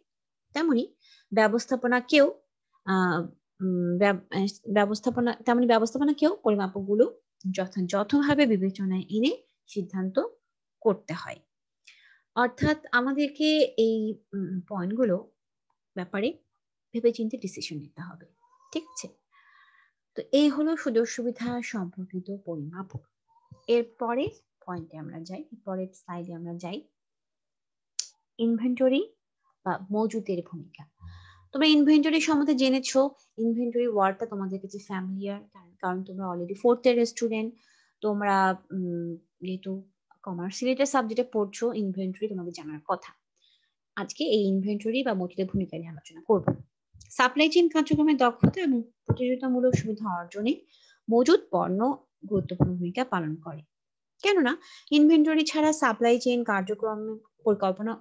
তেমনি ব্যবস্থাপনাকেও ব্যবস্থাপনাকেও পরিমাপকগুলো যথাযথভাবে বিবেচনায় এনে সিদ্ধান্ত করতে হয়। অর্থাৎ আমাদেরকে এই পয়েন্টগুলো ব্যাপারে ভেবেচিন্তে ডিসিশন নিতে হবে। ঠিক আছে? তো এই হলো সুযোগ সুবিধা সম্পর্কিত পরিমাপক। এরপরে পয়েন্টে আমরা যাই, পরের স্লাইডে আমরা যাই। ইনভেন্টরি বা মজুদের ভূমিকা। তোমরা ইনভেন্টরি সম্বন্ধে জেনেছো। ইনভেন্টরি ওয়ার্ডটা তোমাদের কাছে ফ্যামিলিয়ার, কারণ তোমরা অলরেডি 4th ইয়ারের স্টুডেন্ট। তোমরা যেহেতু কমার্স রিলেটেড সাবজেক্টে পড়ছো, ইনভেন্টরি তোমাদের জানার কথা। আজকে এই ইনভেন্টরি বা মজুদের ভূমিকা নিয়ে আলোচনা করব। সাপ্লাই চেইন কার্যক্রমের দক্ষতা এবং প্রতিযোগিতামূলক সুবিধা অর্জনে মজুদ পণ্য গুরুত্বপূর্ণ ভূমিকা পালন করে। কেননা ইনভেন্টরি ছাড়া সাপ্লাই চেইন কার্যক্রম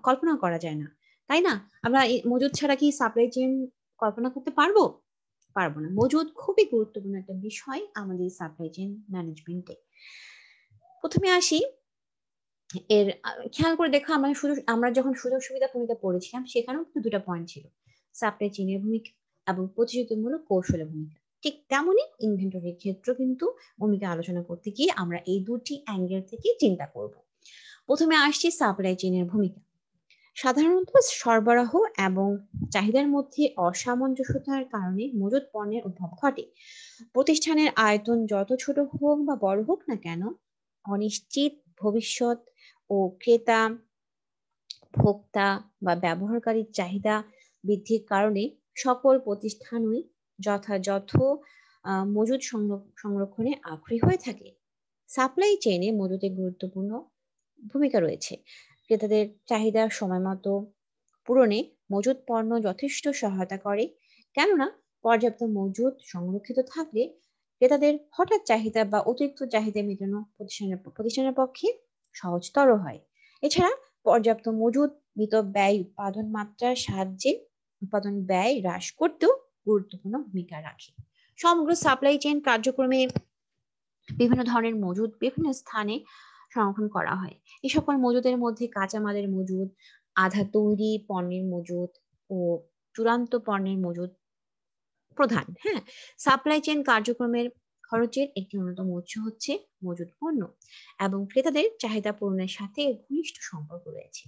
কল্পনা করা যায় না, তাই না? আমরা মজুদ ছাড়া কি সাপ্লাই চেইন কল্পনা করতে পারবো? পারবো না। মজুদ খুবই গুরুত্বপূর্ণ একটা বিষয় আমাদের সাপ্লাই চেইন ম্যানেজমেন্টে। প্রথমে আসি, এর খেয়াল করে দেখো, আমরা যখন সুযোগ সুবিধা ভূমিকা পড়েছিলাম সেখানেও কিন্তু দুটা পয়েন্ট ছিল, সাপ্লাই চেইনের ভূমিকা এবং প্রতিযোগিতামূলক কৌশলের ভূমিকা। ঠিক তেমনই ইনভেন্টরির ক্ষেত্রে কিন্তু ভূমিকা আলোচনা করতে গিয়ে আমরা এই দুটি অ্যাঙ্গেল থেকে চিন্তা করব। প্রথমে আসছি সাপ্লাই চেইনের ভূমিকা। সাধারণত সরবরাহ এবং চাহিদার মধ্যে অসামঞ্জস্যতার কারণে মজুদ পণ্যের উদ্ভব ঘটে। প্রতিষ্ঠানের আয়তন যত ছোট হোক বা বড় হোক না কেন, অনিশ্চিত ভবিষ্যৎ ও ক্রেতা, ভোক্তা বা ব্যবহারকারীর চাহিদা বৃদ্ধির কারণে সকল প্রতিষ্ঠানই যথাযথ মজুদ সংরক্ষণে আগ্রহী হয়ে থাকে। সাপ্লাই চেইনে মজুদের গুরুত্বপূর্ণ ভূমিকা রয়েছে। ক্রেতাদের চাহিদা সময় মতো পূরণে মজুদ পণ্য যথেষ্ট সহায়তা করে, কেননা পর্যাপ্ত মজুদ সংরক্ষিত থাকলে ক্রেতাদের হঠাৎ চাহিদা বা অতিরিক্ত চাহিদা মেটানো প্রতিষ্ঠানের পক্ষে সহজতর হয়। এছাড়া পর্যাপ্ত মজুদ ব্যয় উৎপাদন মাত্রার সাহায্যে উৎপাদন ব্যয় হ্রাস করতেও গুরুত্বপূর্ণ ভূমিকা রাখে। সমগ্র সাপ্লাই চেইন কার্যক্রমে বিভিন্ন ধরনের মজুদ বিভিন্ন স্থানে সংরক্ষণ করা হয়। এই সকল মজুদের মধ্যে কাঁচামালের মজুদ, আধা তৈরি পণ্যের মজুদ ও চূড়ান্ত পণ্যের মজুদ প্রধান। হ্যাঁ, সাপ্লাই চেইন কার্যক্রমের খরচের একটি অন্যতম উৎস হচ্ছে মজুদ পণ্য এবং ক্রেতাদের চাহিদা পূরণের সাথে এর ঘনিষ্ঠ সম্পর্ক রয়েছে।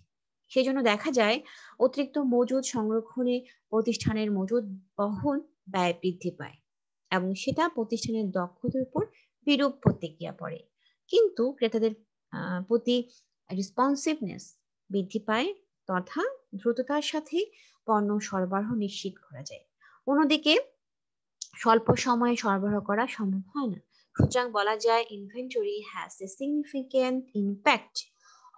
সেজন্য দেখা যায় অতিরিক্ত মজুদ সংরক্ষণে প্রতিষ্ঠানের মজুদ বহন ব্যয় বৃদ্ধি পায় এবং সেটা প্রতিষ্ঠানের দক্ষতার উপর বিরূপ প্রতিক্রিয়া পড়ে। কিন্তু ক্রেতাদের প্রতি রেসপন্সিভনেস বৃদ্ধি পায় তথা দ্রুততার সাথে পণ্য সরবরাহ নিশ্চিত করা যায়। অন্যদিকে স্বল্প সময়ে সরবরাহ করা সম্ভব হয় না। সুতরাং বলা যায় inventory has a significant impact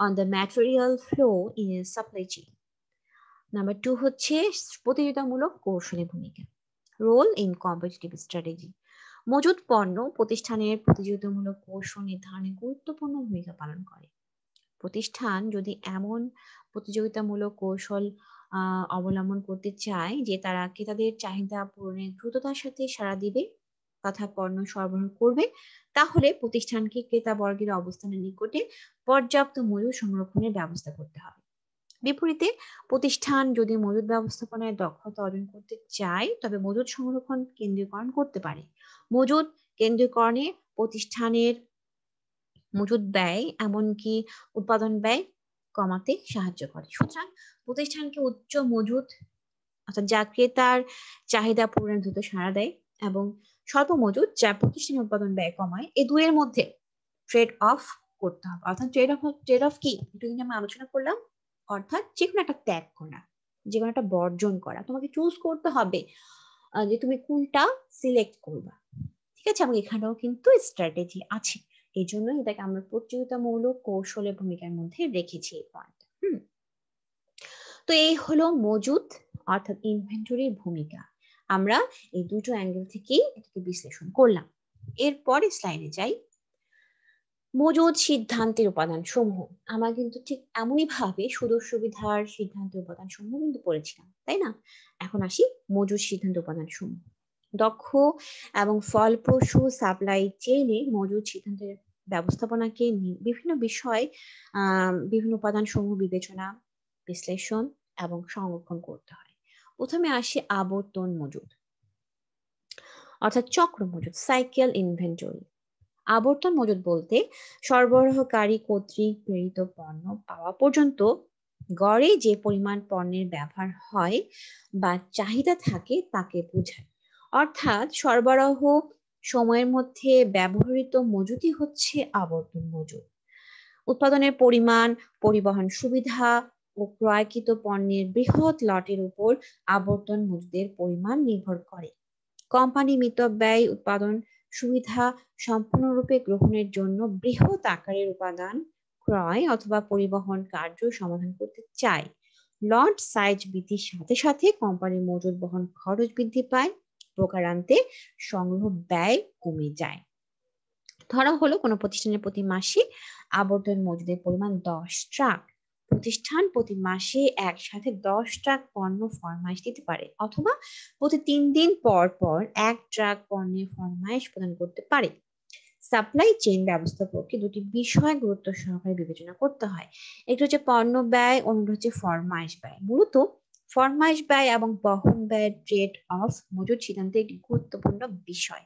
on the material flow in a supply chain. Number 2 হচ্ছে প্রতিযোগিতামূলক কৌশলের ভূমিকা, রোল ইন কম্পিটিটিভ স্ট্র্যাটেজি। মজুদ পণ্য প্রতিষ্ঠানের প্রতিযোগিতামূলক কৌশল নির্ধারণে গুরুত্বপূর্ণ ভূমিকা পালন করে। প্রতিষ্ঠান যদি এমন প্রতিযোগিতামূলক কৌশল অবলম্বন করতে চায় যে তারা ক্রেতাদের চাহিদা পূরণে দ্রুততার সাথে সাড়া দিবে তথা পণ্য সরবরাহ করবে, তাহলে প্রতিষ্ঠানকে ক্রেতা বর্গের অবস্থানের নিকটে পর্যাপ্ত মজুদ সংরক্ষণের ব্যবস্থা করতে হবে। বিপরীতে প্রতিষ্ঠান যদি মজুদ ব্যবস্থাপনায় দক্ষতা অর্জন করতে চায় তবে মজুদ সংরক্ষণ কেন্দ্রীকরণ করতে পারে। মজুদ কেন্দ্রীকরণে প্রতিষ্ঠানের মজুদ ব্যয় এমনকি উৎপাদন ব্যয় কমাতে সাহায্য করে। সুতরাং প্রতিষ্ঠানকে উচ্চ মজুদ অর্থাৎ যা ক্রেতার চাহিদা পূরণে দ্রুত সাড়া দেয় এবং স্বল্প মজুদ যা প্রতিষ্ঠানের উৎপাদন ব্যয় কমায়, এই দুইয়ের মধ্যে ট্রেড অফ করতে হবে। অর্থাৎ ট্রেড অফ কি একটু কিন্তু আমরা আলোচনা করলাম, অর্থাৎ যে কোনো একটা ত্যাগ করা, যে কোনো একটা বর্জন করা, তোমাকে চুজ করতে হবে যে তুমি কোনটা সিলেক্ট করবা। ঠিক আছে, এবং এখানেও কিন্তু স্ট্র্যাটেজি আছে, এই জন্য এটাকে আমরা প্রতিযোগিতামূলক কৌশলের ভূমিকার মধ্যে রেখেছি এই পয়েন্ট। তো এই হলো মজুদ অর্থাৎ ইনভেন্টরির ভূমিকা। আমরা এই দুটো অ্যাঙ্গেল থেকেই এটাকে বিশ্লেষণ করলাম। এরপরে স্লাইডে যাই। মজুদ সিদ্ধান্তের উপাদান সমূহ, আমরা কিন্তু ঠিক এমনই ভাবে সুযোগ সুবিধার সিদ্ধান্তের উপাদান সমূহ কিন্তু পড়েছিলাম, তাই না? এখন আসি মজুদ সিদ্ধান্ত উপাদান সমূহ। দক্ষ এবং ফলপ্রসূ সাপ্লাই চেইনে মজুদ সিদ্ধান্তের ব্যবস্থাপনাকে বিভিন্ন বিষয় বিভিন্ন উপাদান সমূহ বিবেচনা, বিশ্লেষণ এবং সংরক্ষণ করতে হয়। প্রথমে আসে আবর্তন মজুদ অর্থাৎ চক্র মজুদ, সাইকেল ইনভেন্টরি। আবর্তন মজুদ বলতে সরবরাহকারী কর্তৃক প্রেরিত পণ্য পাওয়া পর্যন্ত গড়ে যে পরিমাণ পণ্যের ব্যবহার হয় বা চাহিদা থাকে তাকে বোঝায়। অর্থাৎ সরবরাহ সময়ের মধ্যে ব্যবহৃত মজুদই হচ্ছে আবর্তন মজুদ। উৎপাদনের পরিমাণ, পরিবহন সুবিধা ও ক্রয়কৃত পণ্যের বৃহৎ লটের উপর আবর্তন মজুদের পরিমাণ নির্ভর করে। কোম্পানি মিতব্যয়ী উৎপাদন সুবিধা সম্পূর্ণরূপে গ্রহণের জন্য বৃহৎ আকারের উপাদান ক্রয় অথবা পরিবহন কার্য সমাধান করতে চায়। লট সাইজ বৃদ্ধির সাথে সাথে কোম্পানির মজুদ বহন খরচ বৃদ্ধি পায়, প্রকারান্তে সংগ্রহ ব্যয় কমে যায়। ধরা হলো কোনো প্রতিষ্ঠানের প্রতি মাসে আবর্তন মজুদের পরিমাণ 10 ট্রাক। প্রতিষ্ঠান প্রতি মাসে একসাথে 10 ট্রাক পণ্য ফরমাইশ দিতে পারে অথবা প্রতি 3 দিন পর পর 1 ট্রাক পণ্যের ফরমাইশ প্রদান করতে পারে। সাপ্লাই চেইন ব্যবস্থাপককে দুটি বিষয় গুরুত্ব সহকারে বিবেচনা করতে হয়। একটি হচ্ছে পণ্য ব্যয়, অন্যটি হচ্ছে ফরমাইশ ব্যয়। মূলত ফরমাইশ ব্যয় এবং বহন ব্যয়ের ট্রেড অফ মজুদ সিদ্ধান্তে একটি গুরুত্বপূর্ণ বিষয়।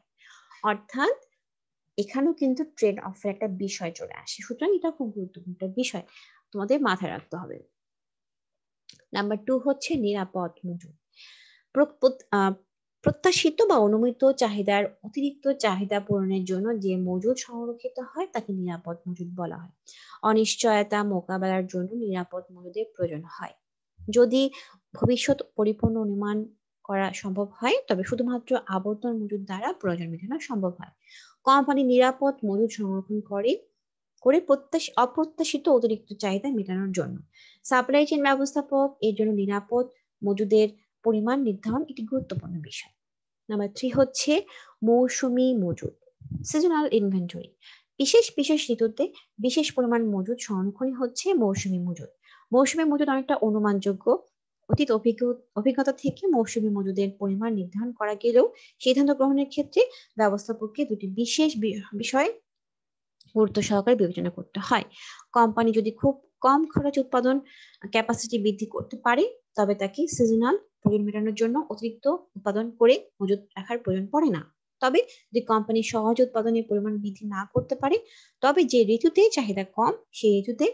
অর্থাৎ এখানেও কিন্তু ট্রেড অফের একটা বিষয় চলে আসে। সুতরাং এটা খুব গুরুত্বপূর্ণ একটা বিষয়, তোমাদের মাথায় রাখতে হবে। নাম্বার 2 হচ্ছে নিরাপদ মজুদ। প্রত্যাশিত বা অনুমিত চাহিদার অতিরিক্ত চাহিদা পূরণের জন্য যে মজুদ সংরক্ষিত হয় তাকে নিরাপদ মজুদ বলা হয়। অনিশ্চয়তা মোকাবেলার জন্য নিরাপদ মজুদের প্রয়োজন হয়। যদি ভবিষ্যৎ পরিপূর্ণ অনুমান করা সম্ভব হয় তবে শুধুমাত্র আবর্তন মজুদ দ্বারা প্রয়োজন মেটানো সম্ভব হয়। কোম্পানি নিরাপদ মজুদ সংরক্ষণ করে অপ্রত্যাশিত অতিরিক্ত চাহিদা মেটানোর জন্য। সাপ্লাই চেইন ব্যবস্থাপক এর জন্য নিরাপদ মজুদের পরিমাণ নির্ধারণ একটি গুরুত্বপূর্ণ বিষয়। নাম্বার 3 হচ্ছে মৌসুমী মজুদ, সিজনাল ইনভেন্টরি। বিশেষ বিশেষ ঋতুতে বিশেষ পরিমাণ মজুদ সংরক্ষণই হচ্ছে মৌসুমী মজুদ। মৌসুমী মজুদ অনেকটা অনুমানযোগ্য। অতীত অভিজ্ঞতা থেকে মৌসুমী মজুদের পরিমাণ নির্ধারণ করা গেলেও সিদ্ধান্ত গ্রহণের ক্ষেত্রে ব্যবস্থাপককে দুটি বিশেষ বিষয় গুরুত্ব সহকারে বিবেচনা করতে হয়। কোম্পানি যদি খুব কম খরচ উৎপাদন ক্যাপাসিটি বৃদ্ধি করতে পারে, তবে তাকে সিজনাল প্রয়োজন মেটানোর জন্য অতিরিক্ত উৎপাদন করে মজুত রাখার প্রয়োজন পড়ে না। তবে যদি কোম্পানি সহজ উৎপাদনের পরিমাণ বৃদ্ধি না করতে পারে, তবে যে ঋতুতে চাহিদা কম সেই ঋতুতে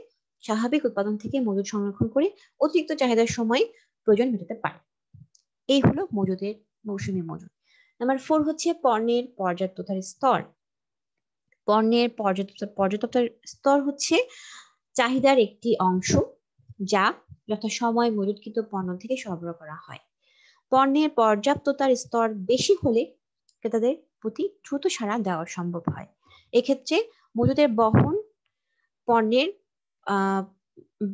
স্বাভাবিক উৎপাদন থেকে মজুত সংরক্ষণ করে অতিরিক্ত চাহিদার সময় প্রয়োজন মেটাতে পারে। এই হলো মজুদের মৌসুমী মজুদ। নাম্বার 4 হচ্ছে পণ্যের পর্যাপ্ততার স্তর। পণ্যের পর্যাপ্ততার স্তর হচ্ছে চাহিদার একটি অংশ যা যথাসময়ে মজুতকৃত পণ্য থেকে সরবরাহ করা হয়। পণ্যের পর্যাপ্ততার স্তর বেশি হলে ক্রেতাদের প্রতি দ্রুত সাড়া দেওয়া সম্ভব হয়। এক্ষেত্রে মজুদের বহন পণ্যের আহ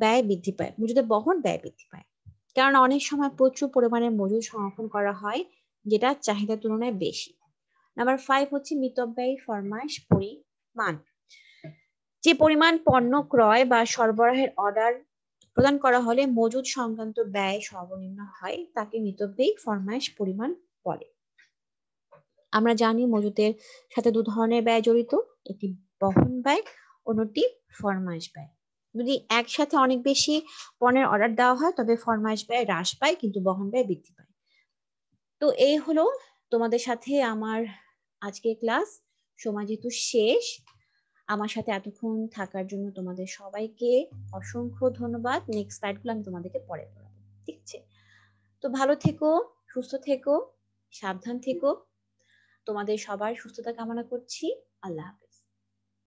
ব্যয় বৃদ্ধি পায়, মজুদের বহন ব্যয় বৃদ্ধি পায়। কারণ অনেক সময় প্রচুর পরিমাণে মজুদ সংরক্ষণ করা হয় যেটা চাহিদার তুলনায় বেশি। নাম্বার 5 হচ্ছে মিতব্যয়ী ফরমাশ পরিমাণ। যে পরিমাণ পণ্য ক্রয় বা সরবরাহের অর্ডার প্রদান করা হলে মজুদ সংক্রান্ত ব্যয় সর্বনিম্ন হয় তাকে মিতব্যয়ী ফরমাশ পরিমাণ বলে। আমরা জানি মজুদের সাথে দু ধরনের ব্যয় জড়িত, একটি বহন ব্যয়, অন্যটি ফরমাশ ব্যয়। যদি একসাথে অনেক বেশি পণ্যের অর্ডার দেওয়া হয় তবে ফরমাশ ব্যয় হ্রাস পায় কিন্তু বহন ব্যয় বৃদ্ধি পায়। তো এই হলো তোমাদের সাথে আমার আজকের ক্লাস। সময় যেহেতু শেষ, আমার সাথে এতক্ষণ থাকার জন্য তোমাদের সবাইকে অসংখ্য ধন্যবাদ। নেক্সট স্লাইডগুলো আমি তোমাদেরকে পরে পড়াবো, ঠিক আছে? তো ভালো থেকো, সুস্থ থেকো, সাবধান থেকো। তোমাদের সবার সুস্থতা কামনা করছি। আল্লাহ হাফেজ।